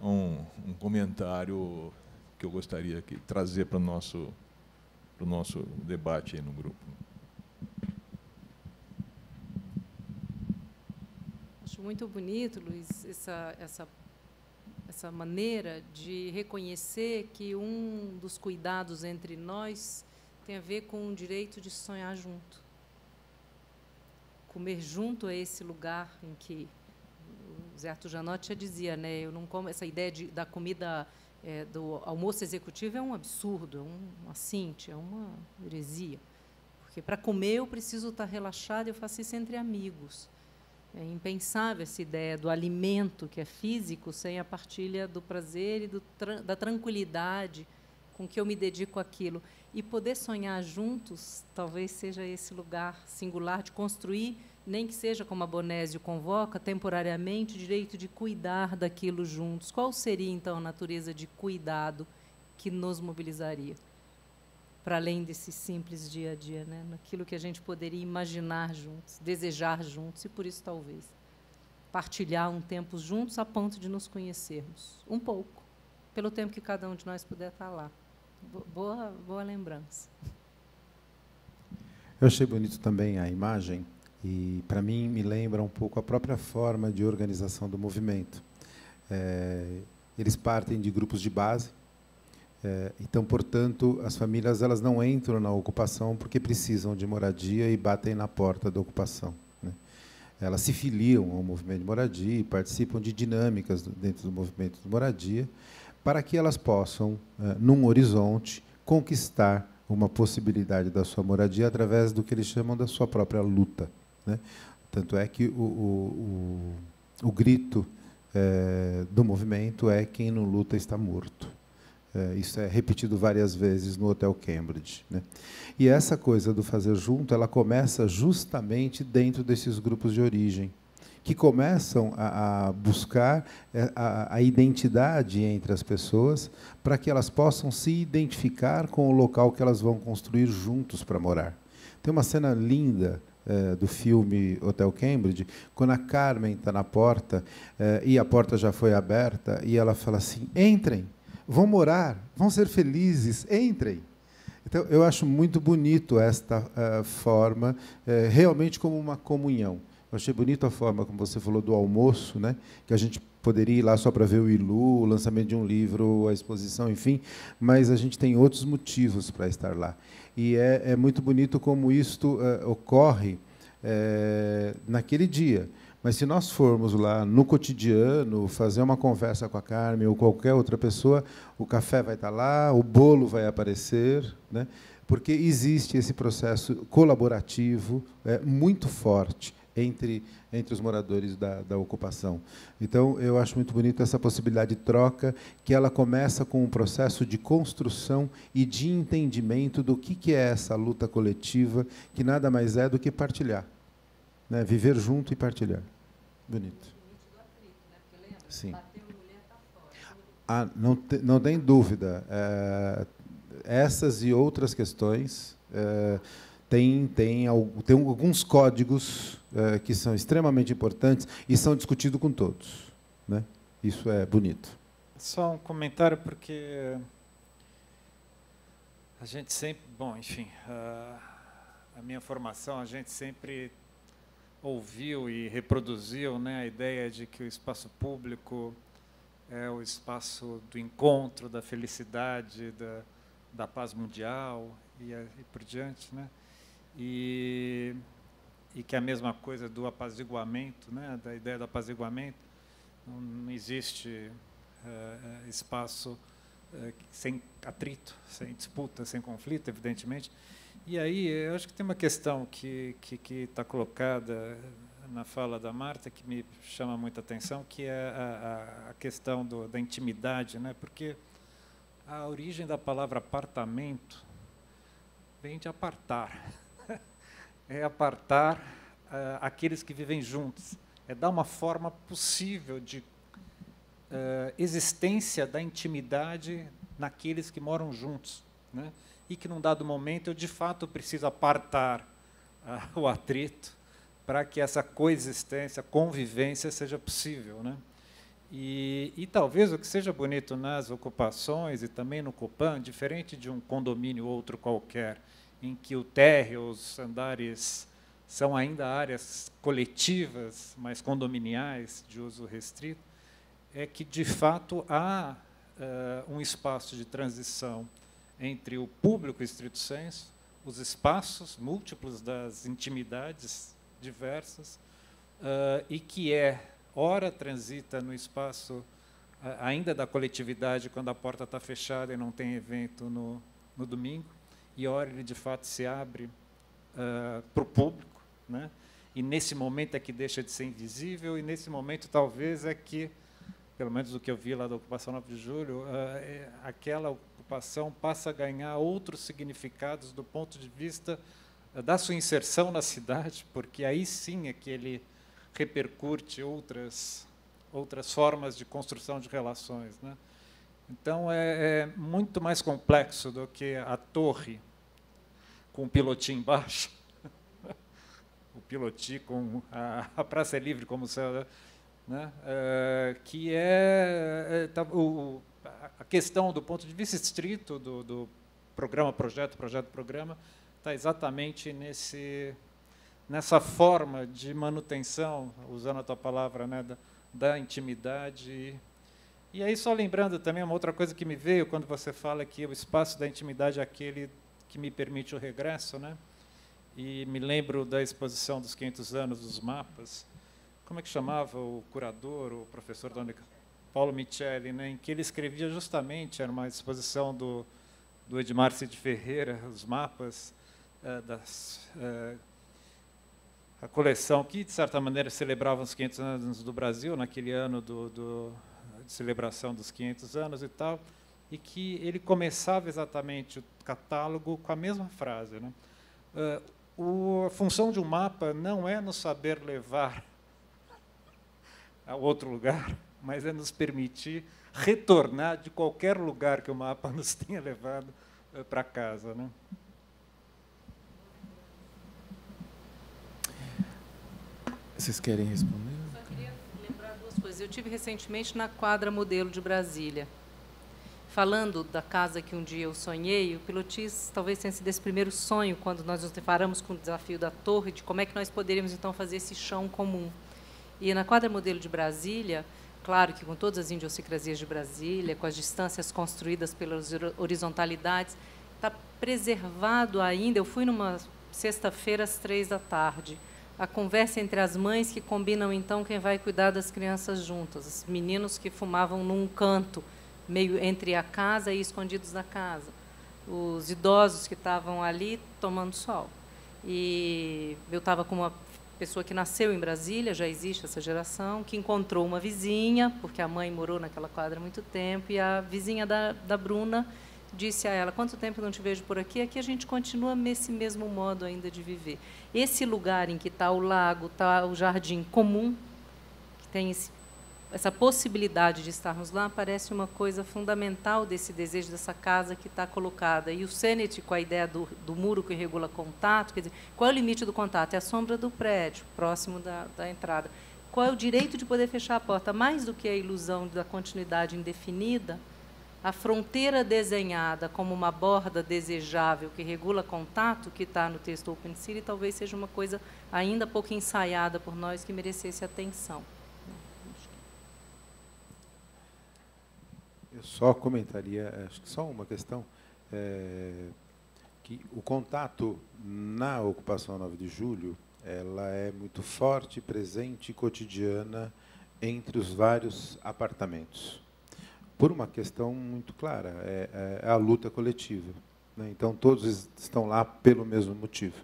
Um comentário que eu gostaria de trazer para o nosso debate aí no grupo. Acho muito bonito, Luiz, essa maneira de reconhecer que um dos cuidados entre nós tem a ver com o direito de sonhar junto. Comer junto é esse lugar em que o Zé Arthur Janotti já dizia, né, eu não como, essa ideia da comida, do almoço executivo é um absurdo, é uma cíntia, é uma heresia. Porque, para comer, eu preciso estar relaxado, eu faço isso entre amigos. É impensável essa ideia do alimento, que é físico, sem a partilha do prazer e da tranquilidade com que eu me dedico àquilo. E poder sonhar juntos, talvez seja esse lugar singular de construir, nem que seja como a Bonésio convoca, temporariamente, o direito de cuidar daquilo juntos. Qual seria, então, a natureza de cuidado que nos mobilizaria? Para além desse simples dia a dia, né? Naquilo que a gente poderia imaginar juntos, desejar juntos, e, por isso, talvez, partilhar um tempo juntos a ponto de nos conhecermos, um pouco, pelo tempo que cada um de nós puder estar lá. Boa lembrança. Eu achei bonito também a imagem, e, para mim, me lembra um pouco a própria forma de organização do movimento. Eles partem de grupos de base, então, portanto, as famílias elas não entram na ocupação porque precisam de moradia e batem na porta da ocupação, né? Elas se filiam ao movimento de moradia e participam de dinâmicas dentro do movimento de moradia para que elas possam, num horizonte, conquistar uma possibilidade da sua moradia através do que eles chamam da sua própria luta, né? Tanto é que o grito do movimento é: quem não luta está morto. Isso é repetido várias vezes no Hotel Cambridge, né? E essa coisa do fazer junto, ela começa justamente dentro desses grupos de origem, que começam a buscar a identidade entre as pessoas para que elas possam se identificar com o local que elas vão construir juntos para morar. Tem uma cena linda do filme Hotel Cambridge, quando a Carmen está na porta, e a porta já foi aberta, e ela fala assim: entrem, vão morar, vão ser felizes, entrem. Então, eu acho muito bonito esta forma, realmente como uma comunhão. Eu achei bonito a forma como você falou do almoço, né? Que a gente poderia ir lá só para ver o Ilu, o lançamento de um livro, a exposição, enfim, mas a gente tem outros motivos para estar lá. E é muito bonito como isto ocorre naquele dia. Mas, se nós formos lá no cotidiano fazer uma conversa com a Carmen ou qualquer outra pessoa, o café vai estar lá, o bolo vai aparecer, né? Porque existe esse processo colaborativo muito forte entre os moradores da ocupação. Então, eu acho muito bonito essa possibilidade de troca, que ela começa com um processo de construção e de entendimento do que é essa luta coletiva, que nada mais é do que partilhar, né? Viver junto e partilhar. Bonito. Sim. Ah, não tem dúvida. Essas e outras questões tem alguns códigos que são extremamente importantes e são discutidos com todos, né? Isso é bonito. Só um comentário, porque a gente sempre, bom, enfim, a minha formação, a gente sempre ouviu e reproduziu, né, a ideia de que o espaço público é o espaço do encontro, da felicidade, da paz mundial e por diante, né? E que é a mesma coisa do apaziguamento, né, da ideia do apaziguamento. Não existe espaço sem atrito, sem disputa, sem conflito, evidentemente. E aí, eu acho que tem uma questão que está colocada na fala da Marta, que me chama muita atenção, que é a questão da intimidade, né? Porque a origem da palavra apartamento vem de apartar. É apartar aqueles que vivem juntos. É dar uma forma possível de existência da intimidade naqueles que moram juntos, né? E que, num dado momento, eu, de fato, preciso apartar o atrito para que essa coexistência, convivência seja possível, né? E talvez o que seja bonito nas ocupações e também no Copan, diferente de um condomínio outro qualquer, em que o térreo, os andares são ainda áreas coletivas, mas condominiais, de uso restrito, é que, de fato, há um espaço de transição entre o público estrito sensu, os espaços múltiplos das intimidades diversas, e que ora transita no espaço ainda da coletividade, quando a porta está fechada e não tem evento no domingo, e ora ele, de fato, se abre para o público, né? E nesse momento é que deixa de ser invisível, e nesse momento talvez é que, pelo menos do que eu vi lá da ocupação 9 de julho, aquela ocupação passa a ganhar outros significados do ponto de vista da sua inserção na cidade, porque aí sim é que ele repercute outras formas de construção de relações, né? Então, é muito mais complexo do que a torre com o pilotinho embaixo, o pilotinho com a praça é livre como o céu, né? Que a questão do ponto de vista estrito do programa-projeto, projeto-programa, está exatamente nessa forma de manutenção, usando a tua palavra, né, da intimidade. E aí, só lembrando também uma outra coisa que me veio quando você fala que o espaço da intimidade é aquele que me permite o regresso, né? E me lembro da exposição dos 500 anos dos mapas. Como é que chamava o curador, o professor da Unica? Paulo Micheli, né, em que ele escrevia justamente, era uma exposição do Edmar Cid Ferreira, os mapas a coleção que, de certa maneira, celebrava os 500 anos do Brasil, naquele ano de celebração dos 500 anos e tal, e que ele começava exatamente o catálogo com a mesma frase, né? A função de um mapa não é nos saber levar a outro lugar, mas é nos permitir retornar de qualquer lugar que o mapa nos tenha levado para casa, né? Vocês querem responder? Eu só queria lembrar duas coisas. Eu tive recentemente na Quadra Modelo de Brasília, falando da casa que um dia eu sonhei. O Pilotis talvez tenha sido esse primeiro sonho, quando nós nos deparamos com o desafio da torre, de como é que nós poderíamos, então, fazer esse chão comum. E na Quadra Modelo de Brasília, claro que com todas as idiosincrasias de Brasília, com as distâncias construídas pelas horizontalidades, está preservado ainda. Eu fui numa sexta-feira às 15h, a conversa entre as mães que combinam, então, quem vai cuidar das crianças juntas, os meninos que fumavam num canto, meio entre a casa e escondidos da casa, os idosos que estavam ali tomando sol. E eu estava com uma pessoa que nasceu em Brasília, já existe essa geração, que encontrou uma vizinha, porque a mãe morou naquela quadra há muito tempo, e a vizinha da Bruna disse a ela: quanto tempo eu não te vejo por aqui? Aqui a gente continua nesse mesmo modo ainda de viver. Esse lugar em que está o lago, está o jardim comum, que tem essa possibilidade de estarmos lá, parece uma coisa fundamental desse desejo dessa casa que está colocada. E o Sennett, com a ideia do muro que regula contato, quer dizer, qual é o limite do contato? É a sombra do prédio, próximo da entrada. Qual é o direito de poder fechar a porta? Mais do que a ilusão da continuidade indefinida, a fronteira desenhada como uma borda desejável que regula contato, que está no texto Open City, talvez seja uma coisa ainda pouco ensaiada por nós, que merecesse atenção. Eu só comentaria, acho que só uma questão, que o contato na ocupação 9 de julho, ela é muito forte, presente e cotidiana entre os vários apartamentos. Por uma questão muito clara, é a luta coletiva, né? Então, todos estão lá pelo mesmo motivo.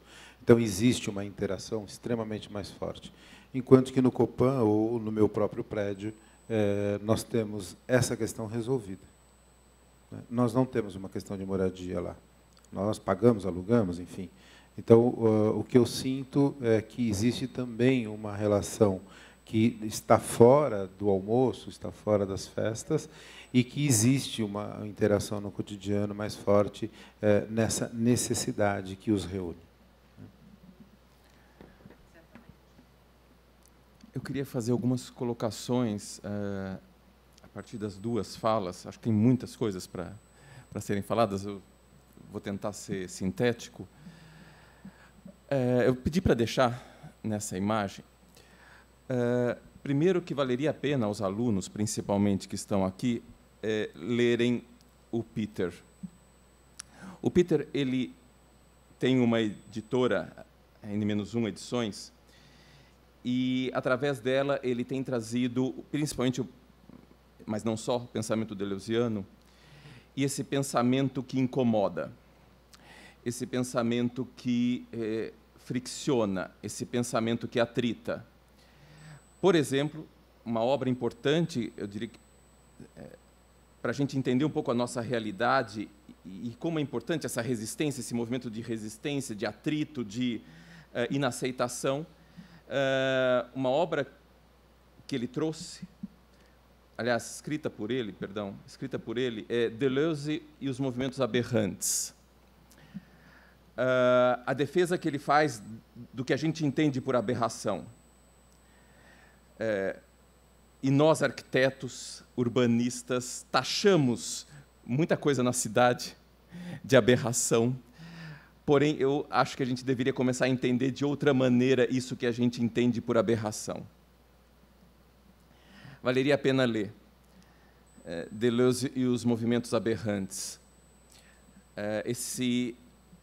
Então, existe uma interação extremamente mais forte. Enquanto que no Copan, ou no meu próprio prédio, nós temos essa questão resolvida. Nós não temos uma questão de moradia lá. Nós pagamos, alugamos, enfim. Então, o que eu sinto é que existe também uma relação que está fora do almoço, está fora das festas, e que existe uma interação no cotidiano mais forte nessa necessidade que os reúne. Eu queria fazer algumas colocações a partir das duas falas. Acho que tem muitas coisas para serem faladas. Eu vou tentar ser sintético. Eu pedi para deixar nessa imagem, primeiro, que valeria a pena aos alunos, principalmente, que estão aqui, lerem o Peter. O Peter, ele tem uma editora, N-1 Edições, e, através dela, ele tem trazido, principalmente, mas não só, o pensamento deleuziano, e esse pensamento que incomoda, esse pensamento que fricciona, esse pensamento que atrita. Por exemplo, uma obra importante, eu diria que, para a gente entender um pouco a nossa realidade e como é importante essa resistência, esse movimento de resistência, de atrito, de inaceitação, uma obra que ele trouxe, aliás, escrita por ele, é Deleuze e os Movimentos Aberrantes. A defesa que ele faz do que a gente entende por aberração. E nós, arquitetos, urbanistas, taxamos muita coisa na cidade de aberração. Porém, eu acho que a gente deveria começar a entender de outra maneira isso que a gente entende por aberração. Valeria a pena ler Deleuze e os Movimentos Aberrantes.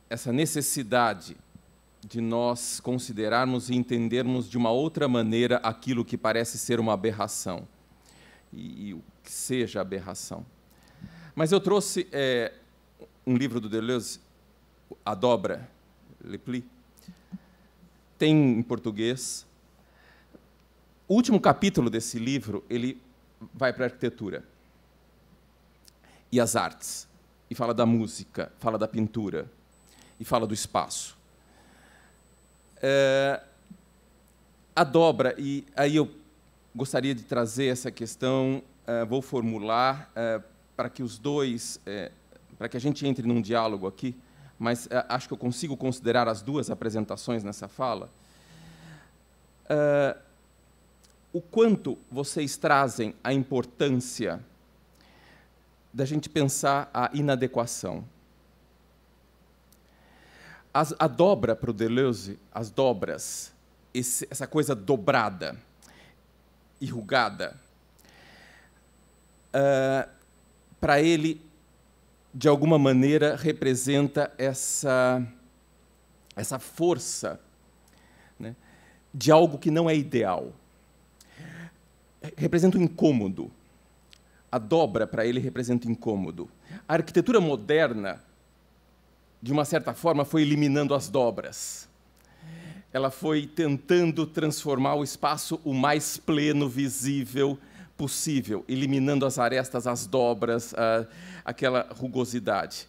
Essa necessidade de nós considerarmos e entendermos de uma outra maneira aquilo que parece ser uma aberração, e o que seja aberração. Mas eu trouxe um livro do Deleuze, A Dobra, Le Pli, tem em português. O último capítulo desse livro, ele vai para a arquitetura e as artes, e fala da música, fala da pintura, e fala do espaço. A dobra, e aí eu gostaria de trazer essa questão, vou formular para que os dois, para que a gente entre num diálogo aqui, mas acho que eu consigo considerar as duas apresentações nessa fala. O quanto vocês trazem a importância da gente pensar a inadequação. A dobra para o Deleuze, as dobras, essa coisa dobrada, enrugada, para ele, de alguma maneira, representa essa força, né, de algo que não é ideal. Representa um incômodo. A dobra, para ele, representa incômodo. A arquitetura moderna, de uma certa forma, foi eliminando as dobras. ela foi tentando transformar o espaço o mais pleno, visível possível, eliminando as arestas, as dobras, aquela rugosidade.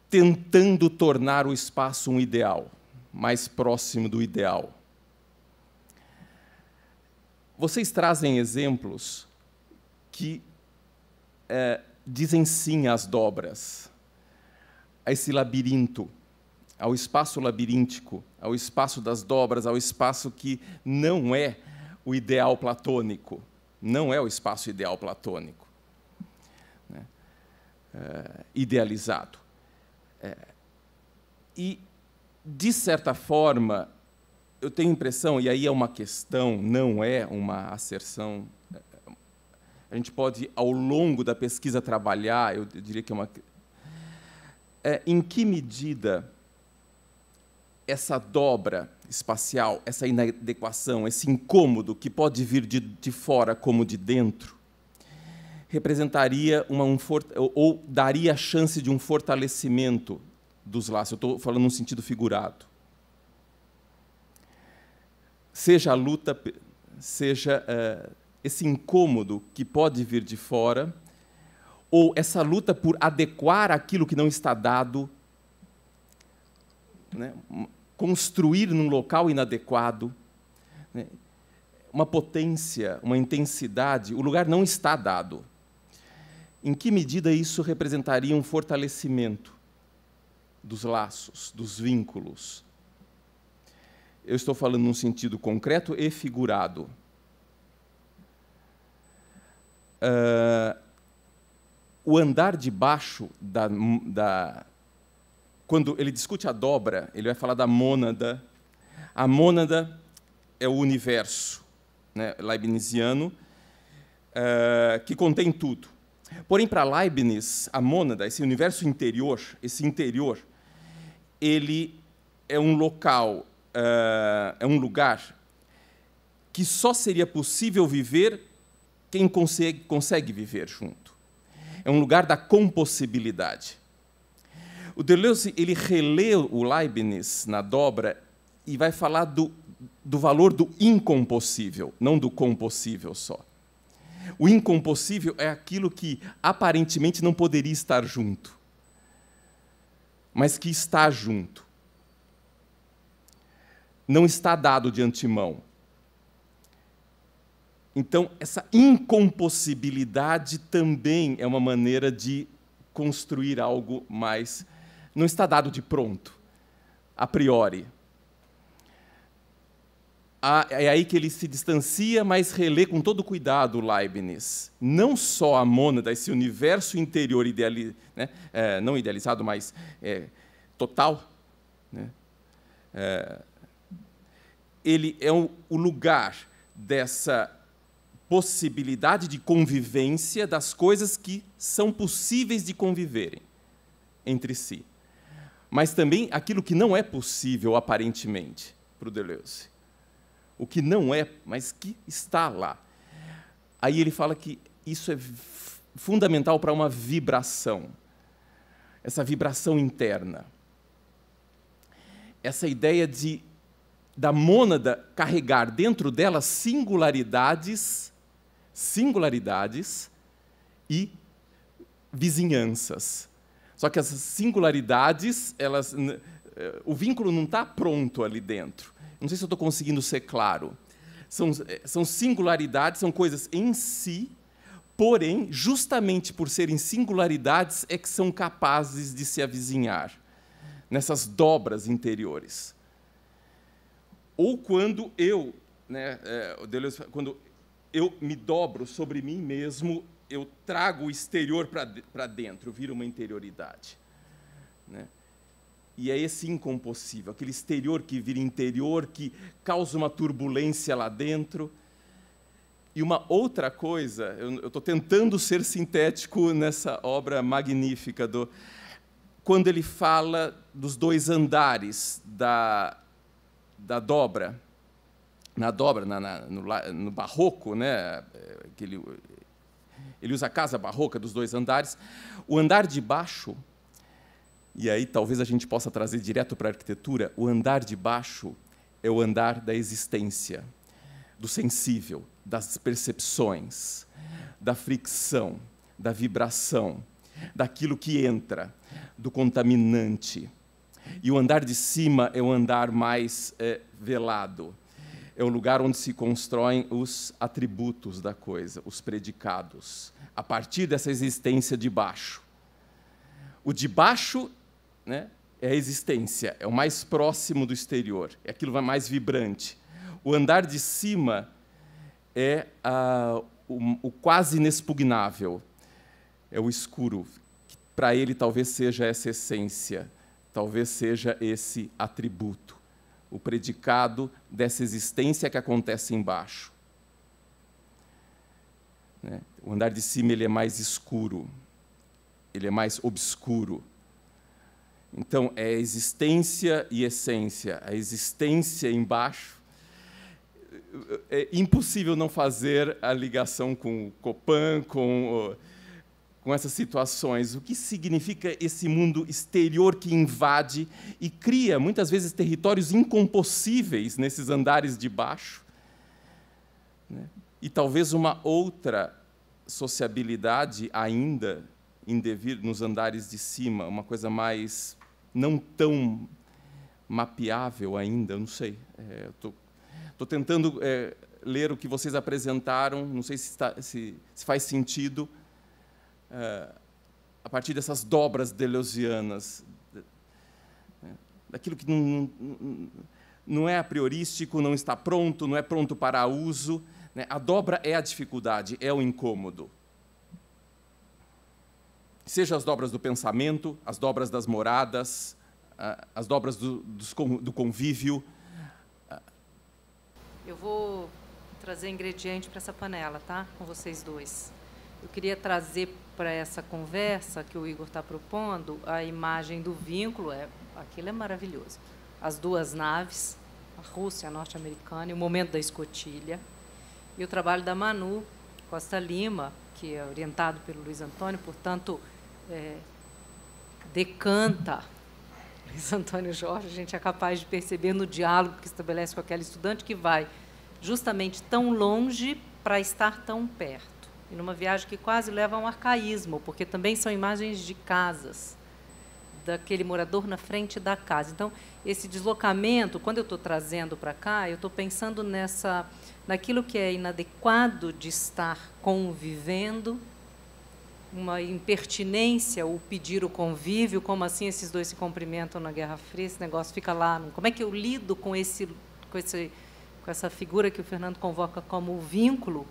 Tentando tornar o espaço um ideal, mais próximo do ideal. Vocês trazem exemplos que dizem sim às dobras, a esse labirinto, ao espaço labiríntico, ao espaço das dobras, ao espaço que não é o ideal platônico, não é o espaço ideal platônico, né? Idealizado. E, de certa forma, eu tenho a impressão, e aí é uma questão, não é uma asserção, a gente pode, ao longo da pesquisa, trabalhar, eu diria que é uma... em que medida essa dobra espacial, essa inadequação, esse incômodo que pode vir de fora como de dentro, representaria ou daria a chance de um fortalecimento dos laços. Eu estou falando num sentido figurado. Seja a luta, seja esse incômodo que pode vir de fora, ou essa luta por adequar aquilo que não está dado, né? Construir num local inadequado, né? Uma potência, uma intensidade, o lugar não está dado. Em que medida isso representaria um fortalecimento dos laços, dos vínculos? Eu estou falando num sentido concreto e figurado. O andar de baixo quando ele discute a dobra, ele vai falar da mônada. A mônada é o universo, né, leibniziano, que contém tudo. Porém, para Leibniz, a mônada, esse universo interior, esse interior, ele é um local, é um lugar que só seria possível viver quem consegue viver junto. É um lugar da compossibilidade. O Deleuze ele relê o Leibniz na dobra e vai falar do valor do incompossível, não do compossível só. O incompossível é aquilo que aparentemente não poderia estar junto, mas que está junto. Não está dado de antemão. Então, essa incompossibilidade também é uma maneira de construir algo mais... Não está dado de pronto, a priori. É aí que ele se distancia, mas relê com todo cuidado Leibniz. Não só a mônada, esse universo interior né? Não idealizado, mas total, né? Ele é o lugar dessa possibilidade de convivência das coisas que são possíveis de conviverem entre si. Mas também aquilo que não é possível, aparentemente, para o Deleuze. O que não é, mas que está lá. Aí ele fala que isso é fundamental para uma vibração, essa vibração interna. Essa ideia da mônada carregar dentro dela singularidades e vizinhanças. Só que essas singularidades, o vínculo não está pronto ali dentro. Não sei se eu estou conseguindo ser claro. São singularidades, são coisas em si, porém, justamente por serem singularidades, é que são capazes de se avizinhar nessas dobras interiores. Ou quando quando eu me dobro sobre mim mesmo, eu trago o exterior para dentro, vira uma interioridade, né? E é esse incompossível, aquele exterior que vira interior, que causa uma turbulência lá dentro. E uma outra coisa, eu estou tentando ser sintético nessa obra magnífica, quando ele fala dos dois andares da dobra, no barroco, né? Que ele usa a casa barroca dos dois andares. O andar de baixo, E aí talvez a gente possa trazer direto para a arquitetura, o andar de baixo é o andar da existência, do sensível, das percepções, da fricção, da vibração, daquilo que entra, do contaminante. E o andar de cima é o andar mais velado, é o lugar onde se constroem os atributos da coisa, os predicados, a partir dessa existência de baixo. O de baixo, né, é a existência, é o mais próximo do exterior, é aquilo mais vibrante. O andar de cima é o quase inexpugnável, é o escuro, que para ele talvez seja essa essência, talvez seja esse atributo, o predicado dessa existência que acontece embaixo. O andar de cima ele é mais escuro, ele é mais obscuro. Então, é existência e essência. A existência embaixo. É impossível não fazer a ligação com o Copan, com essas situações. O que significa esse mundo exterior que invade e cria, muitas vezes, territórios incompossíveis nesses andares de baixo, né? E talvez uma outra sociabilidade ainda indevir nos andares de cima, uma coisa mais não tão mapeável ainda, eu não sei. Estou tentando ler o que vocês apresentaram, não sei se faz sentido, a partir dessas dobras deleuzianas, daquilo que não é a priorístico, não está pronto, não é pronto para uso, né? A dobra é a dificuldade, é o incômodo. Seja as dobras do pensamento, as dobras das moradas, as dobras do convívio. Eu vou trazer ingrediente para essa panela, tá? Com vocês dois. Eu queria trazer para essa conversa que o Igor está propondo a imagem do vínculo. Aquilo é maravilhoso. As duas naves, a Rússia, a norte-americana, e o momento da escotilha. E o trabalho da Manu Costa Lima, que é orientado pelo Luiz Antônio, portanto, decanta Luiz Antônio Jorge, a gente é capaz de perceber no diálogo que estabelece com aquela estudante que vai justamente tão longe para estar tão perto. E numa viagem que quase leva a um arcaísmo, porque também são imagens de casas, daquele morador na frente da casa. Então, esse deslocamento, quando eu estou trazendo para cá, eu estou pensando naquilo que é inadequado de estar convivendo, uma impertinência, o pedir o convívio, como assim esses dois se cumprimentam na Guerra Fria, esse negócio fica lá. Como é que eu lido com essa figura que o Fernando convoca como o vínculo,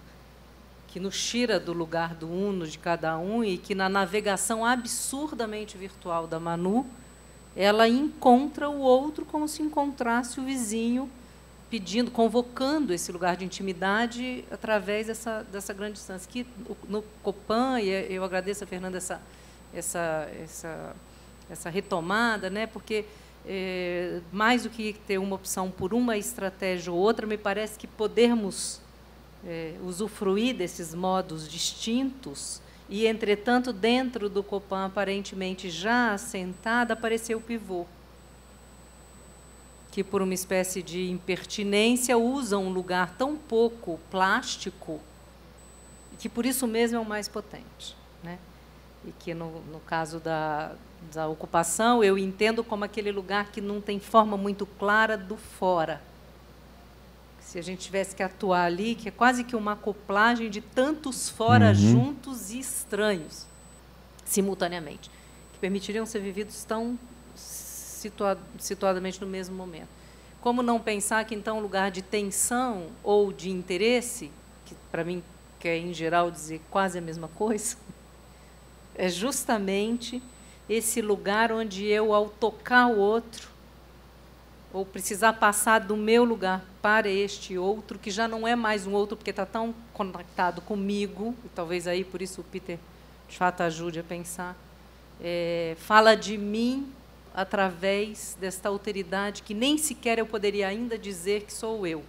que nos tira do lugar do uno de cada um e que, na navegação absurdamente virtual da Manu, ela encontra o outro como se encontrasse o vizinho, pedindo, convocando esse lugar de intimidade através dessa grande distância. Que no Copan, e eu agradeço a Fernanda essa retomada, né, porque mais do que ter uma opção por uma estratégia ou outra, me parece que podermos usufruir desses modos distintos e, entretanto, dentro do Copan, aparentemente já assentado, apareceu o pivô, que, por uma espécie de impertinência, usa um lugar tão pouco plástico, que, por isso mesmo, é o mais potente, né? E que, no caso da ocupação, eu entendo como aquele lugar que não tem forma muito clara do fora. Se a gente tivesse que atuar ali, que é quase que uma acoplagem de tantos fora juntos e estranhos, simultaneamente, que permitiriam ser vividos tão situadamente no mesmo momento. Como não pensar que, então, o lugar de tensão ou de interesse, que, para mim, quer, em geral, dizer quase a mesma coisa, é justamente esse lugar onde eu, ao tocar o outro, ou precisar passar do meu lugar para este outro, que já não é mais um outro, porque está tão conectado comigo, e talvez aí, por isso, o Peter, de fato, ajude a pensar, fala de mim através desta alteridade que nem sequer eu poderia ainda dizer que sou eu.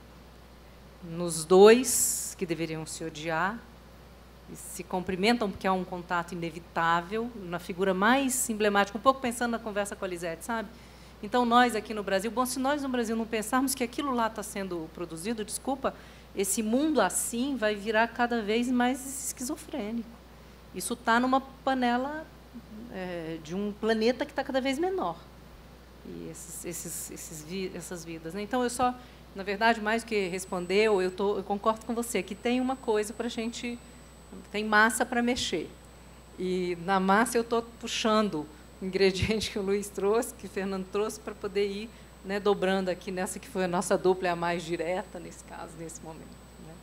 Nos dois, que deveriam se odiar, e se cumprimentam, porque há um contato inevitável, na figura mais emblemática, um pouco pensando na conversa com a Lisete, sabe? Então, nós aqui no Brasil, bom, se nós no Brasil não pensarmos que aquilo lá está sendo produzido, desculpa, esse mundo assim vai virar cada vez mais esquizofrênico. Isso está numa panela de um planeta que está cada vez menor. E essas vidas, né? Então, eu só, na verdade, mais do que respondeu, eu concordo com você, que tem uma coisa para a gente, tem massa para mexer. E na massa eu estou puxando o ingrediente que o Luiz trouxe, que o Fernando trouxe, para poder ir, né, dobrando aqui nessa que foi a nossa dupla, é a mais direta, nesse caso, nesse momento. Né?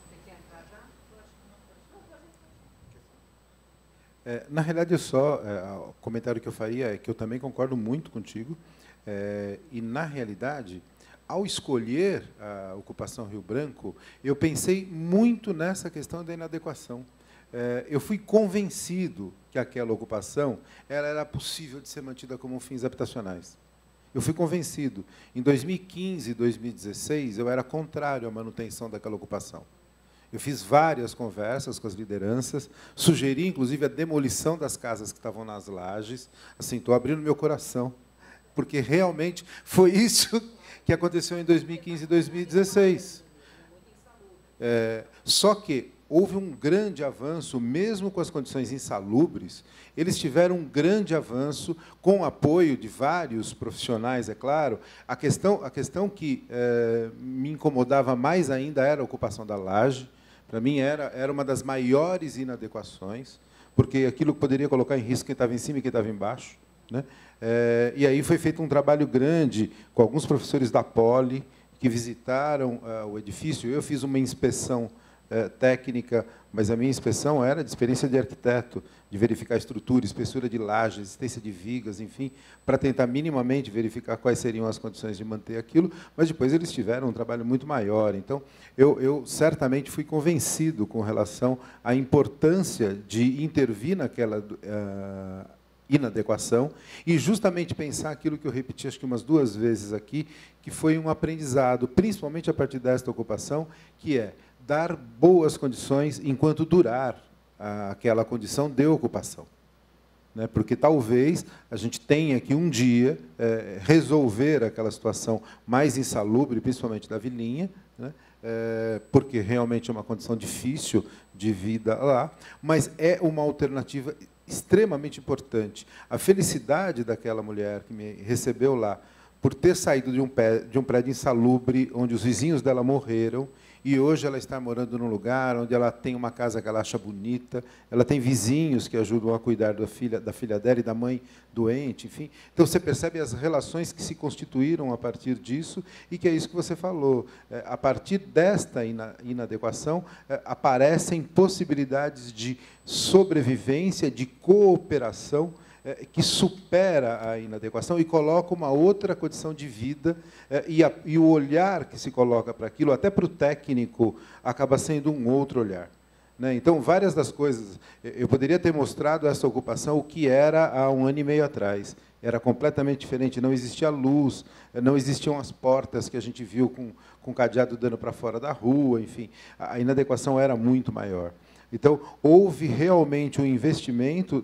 Você quer entrar já? Na realidade, o comentário que eu faria é que eu também concordo muito contigo, e, na realidade, ao escolher a ocupação Rio Branco, eu pensei muito nessa questão da inadequação. Eu fui convencido que aquela ocupação era possível de ser mantida como fins habitacionais. Eu fui convencido. Em 2015 e 2016, eu era contrário à manutenção daquela ocupação. Eu fiz várias conversas com as lideranças, sugeri, inclusive, a demolição das casas que estavam nas lajes. Assim, estou abrindo meu coração, porque realmente foi isso que aconteceu em 2015 e 2016. Só que houve um grande avanço, mesmo com as condições insalubres, eles tiveram um grande avanço, com o apoio de vários profissionais, é claro. A questão que me incomodava mais ainda era a ocupação da laje. Para mim, era uma das maiores inadequações, porque aquilo poderia colocar em risco quem estava em cima e quem estava embaixo. Né? E aí foi feito um trabalho grande com alguns professores da Poli, que visitaram o edifício. Eu fiz uma inspeção técnica, mas a minha inspeção era de experiência de arquiteto, de verificar a estrutura, espessura de laje, existência de vigas, enfim, para tentar minimamente verificar quais seriam as condições de manter aquilo, mas depois eles tiveram um trabalho muito maior. Então, eu certamente fui convencido com relação à importância de intervir naquela inadequação e justamente pensar aquilo que eu repeti acho que umas 2 vezes aqui, que foi um aprendizado, principalmente a partir desta ocupação, que é dar boas condições enquanto durar aquela condição de ocupação. Né? Porque talvez a gente tenha que um dia resolver aquela situação mais insalubre, principalmente da vilinha, né? Porque realmente é uma condição difícil de vida lá, mas é uma alternativa extremamente importante. A felicidade daquela mulher que me recebeu lá, por ter saído de um prédio insalubre, onde os vizinhos dela morreram, e hoje ela está morando num lugar onde ela tem uma casa que ela acha bonita, ela tem vizinhos que ajudam a cuidar da filha dela e da mãe doente, enfim. Então, você percebe as relações que se constituíram a partir disso, e que é isso que você falou. A partir desta inadequação, aparecem possibilidades de sobrevivência, de cooperação, que supera a inadequação e coloca uma outra condição de vida, e o olhar que se coloca para aquilo, até para o técnico, acaba sendo um outro olhar. Né? Então, várias das coisas... Eu poderia ter mostrado essa ocupação o que era há 1 ano e meio atrás. Era completamente diferente, não existia luz, não existiam as portas que a gente viu com cadeado dando para fora da rua, enfim. A inadequação era muito maior. Então, houve realmente um investimento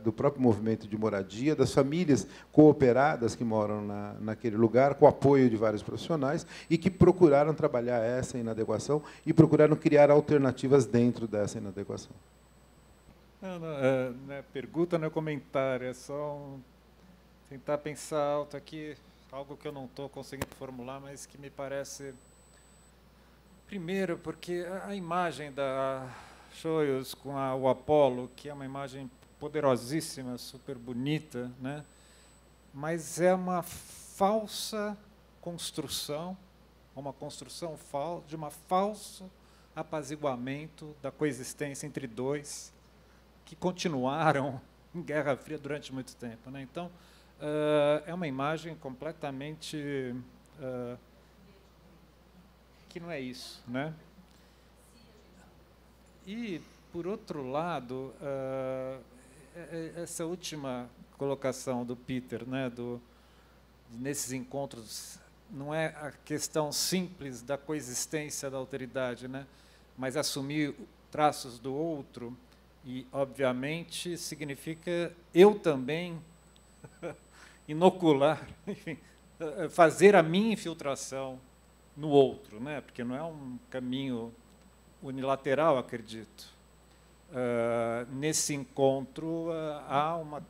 do próprio movimento de moradia, das famílias cooperadas que moram naquele lugar, com o apoio de vários profissionais, e que procuraram trabalhar essa inadequação e procuraram criar alternativas dentro dessa inadequação. Não é pergunta, não é comentário, é só tentar pensar alto aqui, algo que eu não estou conseguindo formular, mas que me parece... Primeiro, porque a imagem da Soyuz com o Apollo, que é uma imagem poderosíssima, super bonita, né? Mas é uma falsa construção, uma construção de uma falso apaziguamento da coexistência entre dois que continuaram em Guerra Fria durante muito tempo. Né? Então, é uma imagem completamente que não é isso, né? E, por outro lado, essa última colocação do Peter, né, nesses encontros, não é a questão simples da coexistência da alteridade, né, mas assumir traços do outro, e, obviamente, significa eu também inocular, enfim, fazer a minha infiltração no outro, né? Porque não é um caminho unilateral, acredito. Nesse encontro há uma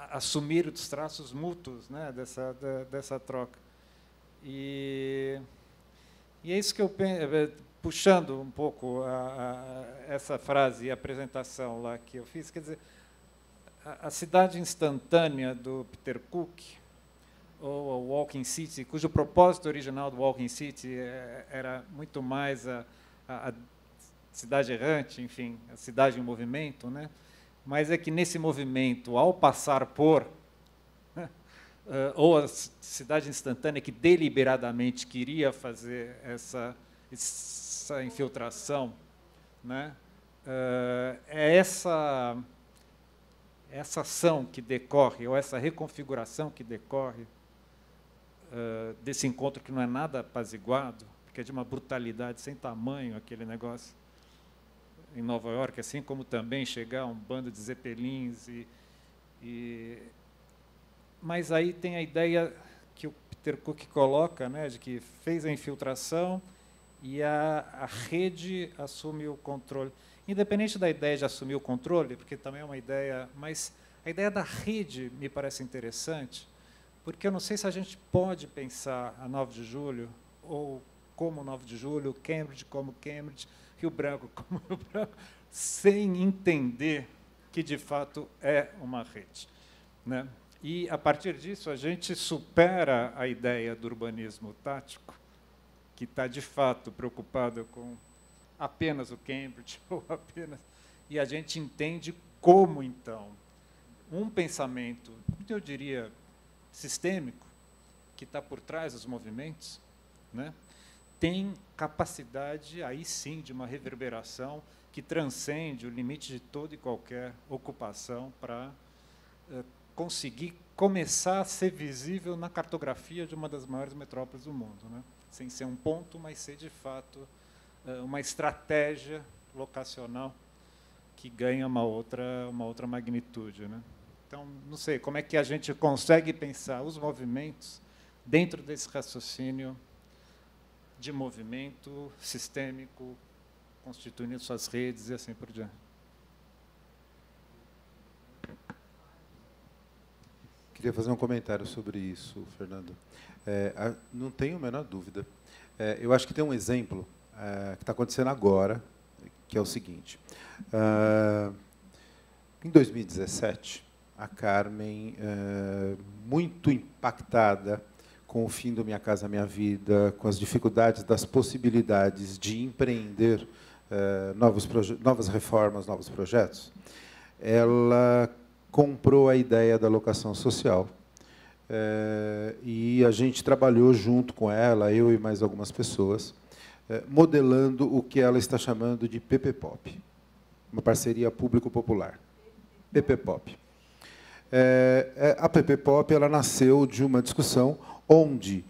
assumir os traços mútuos, né, dessa troca. E é isso que eu penso, puxando um pouco essa frase e a apresentação lá que eu fiz, quer dizer, a cidade instantânea do Peter Cook, ou a Walking City, cujo propósito original do Walking City era muito mais a cidade errante, enfim, a cidade em movimento, né? Mas é que nesse movimento, ao passar por, ou a cidade instantânea que deliberadamente queria fazer essa infiltração, né? É essa ação que decorre, ou essa reconfiguração que decorre desse encontro que não é nada apaziguado, porque é de uma brutalidade sem tamanho aquele negócio em Nova York, assim como também chegar um bando de zeppelins. Mas aí tem a ideia que o Peter Cook coloca, né, de que fez a infiltração e a rede assume o controle. Independente da ideia de assumir o controle, porque também é uma ideia, mas a ideia da rede me parece interessante, porque eu não sei se a gente pode pensar a 9 de julho, ou como 9 de julho, Cambridge como Cambridge, Rio Branco como Rio Branco, sem entender que, de fato, é uma rede, né? E, a partir disso, a gente supera a ideia do urbanismo tático, que está, de fato, preocupado com apenas o Cambridge, ou apenas, e a gente entende como, então, um pensamento, eu diria, sistêmico, que está por trás dos movimentos, né, tem capacidade, aí sim, de uma reverberação que transcende o limite de toda e qualquer ocupação para conseguir começar a ser visível na cartografia de uma das maiores metrópoles do mundo, né, sem ser um ponto, mas ser, de fato, uma estratégia locacional que ganha uma outra magnitude, né? Então, não sei, como é que a gente consegue pensar os movimentos dentro desse raciocínio de movimento sistêmico, constituindo suas redes e assim por diante. Queria fazer um comentário sobre isso, Fernando. Não tenho a menor dúvida. Eu acho que tem um exemplo que está acontecendo agora, que é o seguinte. Em 2017, a Carmen, muito impactada com o fim do Minha Casa Minha Vida, com as dificuldades das possibilidades de empreender novas reformas, novos projetos, ela comprou a ideia da locação social. E a gente trabalhou junto com ela, eu e mais algumas pessoas, modelando o que ela está chamando de PP-Pop, uma parceria público-popular. PP-Pop. A PP-Pop ela nasceu de uma discussão onde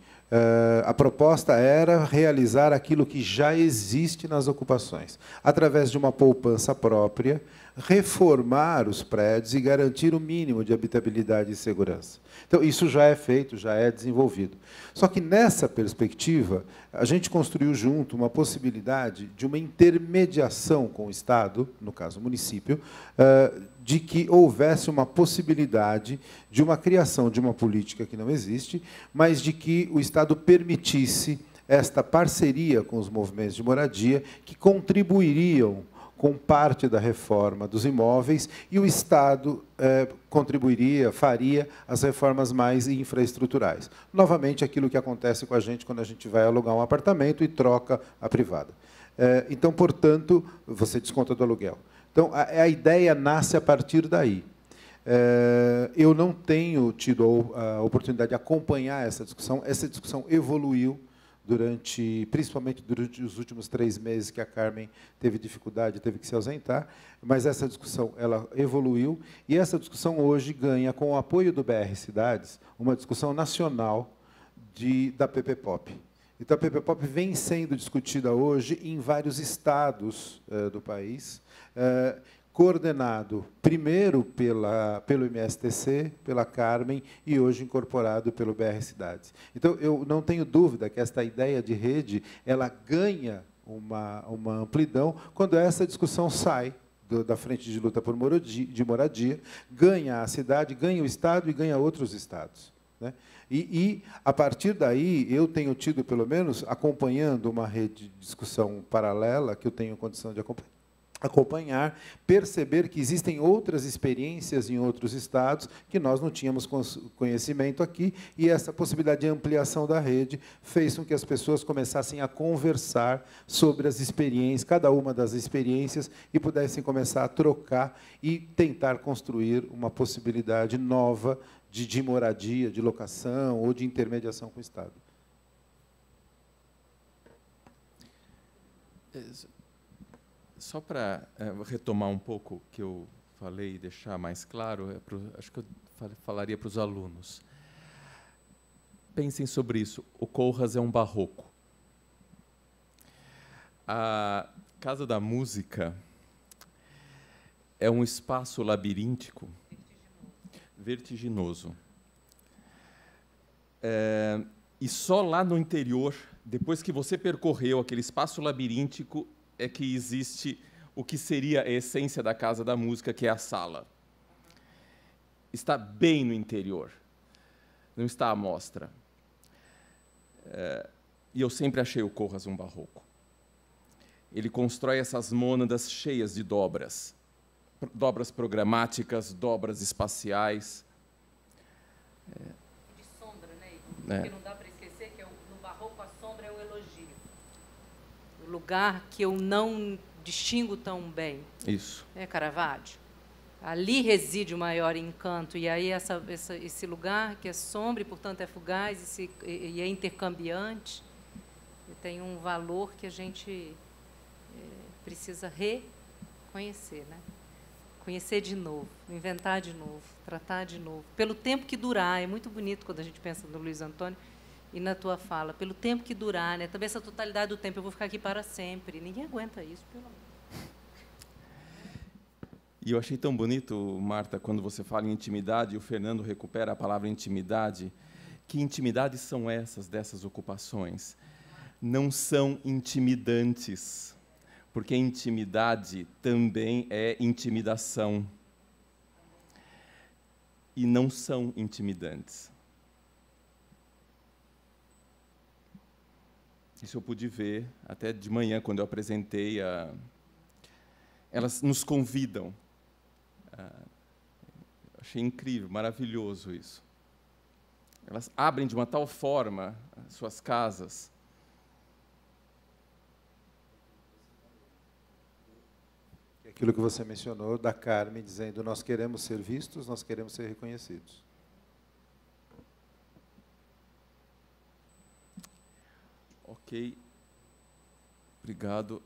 a proposta era realizar aquilo que já existe nas ocupações, através de uma poupança própria, reformar os prédios e garantir o mínimo de habitabilidade e segurança. Então, isso já é feito, já é desenvolvido. Só que, nessa perspectiva, a gente construiu junto uma possibilidade de uma intermediação com o Estado, no caso o município, de que houvesse uma possibilidade de uma criação de uma política que não existe, mas de que o Estado permitisse esta parceria com os movimentos de moradia que contribuiriam com parte da reforma dos imóveis, e o Estado contribuiria, faria as reformas mais infraestruturais. Novamente, aquilo que acontece com a gente quando a gente vai alugar um apartamento e troca a privada. Então, portanto, você desconta do aluguel. Então, a ideia nasce a partir daí. Eu não tenho tido a oportunidade de acompanhar essa discussão evoluiu principalmente durante os últimos 3 meses que a Carmen teve dificuldade, teve que se ausentar, mas essa discussão ela evoluiu, e essa discussão hoje ganha, com o apoio do BR Cidades, uma discussão nacional da PP-Pop. Então, a PPPoP vem sendo discutida hoje em vários estados do país, coordenado primeiro pelo MSTC, pela Carmen, e hoje incorporado pelo BR Cidades. Então, eu não tenho dúvida que esta ideia de rede ela ganha uma amplidão quando essa discussão sai da Frente de Luta por Moradia, ganha a cidade, ganha o Estado e ganha outros estados, né? E, a partir daí, eu tenho tido, pelo menos, acompanhando uma rede de discussão paralela, que eu tenho condição de acompanhar, perceber que existem outras experiências em outros estados que nós não tínhamos conhecimento aqui, e essa possibilidade de ampliação da rede fez com que as pessoas começassem a conversar sobre as experiências, cada uma das experiências, e pudessem começar a trocar e tentar construir uma possibilidade nova de moradia, de locação ou de intermediação com o Estado. Só para retomar um pouco o que eu falei e deixar mais claro, acho que eu falaria para os alunos. Pensem sobre isso. O Koolhaas é um barroco. A Casa da Música é um espaço labiríntico, vertiginoso. E só lá no interior, depois que você percorreu aquele espaço labiríntico, é que existe o que seria a essência da Casa da Música, que é a sala. Está bem no interior, não está à mostra. E eu sempre achei o Koolhaas um barroco. Ele constrói essas mônadas cheias de dobras programáticas, dobras espaciais. De sombra, né? Porque não dá para esquecer que no barroco a sombra é o elogio. O lugar que eu não distingo tão bem. Isso. É Caravaggio. Ali reside o maior encanto, e aí esse lugar que é sombra e, portanto, é fugaz e é intercambiante, tem um valor que a gente precisa reconhecer, né? Conhecer de novo, inventar de novo, tratar de novo, pelo tempo que durar. É muito bonito quando a gente pensa no Luiz Antônio e na tua fala, pelo tempo que durar, né? Também essa totalidade do tempo, eu vou ficar aqui para sempre. Ninguém aguenta isso, pelo amor. E eu achei tão bonito, Marta, quando você fala em intimidade, e o Fernando recupera a palavra intimidade. Que intimidades são essas dessas ocupações? Não são intimidantes, porque intimidade também é intimidação. E não são intimidantes. Isso eu pude ver até de manhã, quando eu apresentei. Elas nos convidam. Achei incrível, maravilhoso isso. Elas abrem de uma tal forma as suas casas. Aquilo que você mencionou da Carmen, dizendo: nós queremos ser vistos, nós queremos ser reconhecidos. Ok. Obrigado.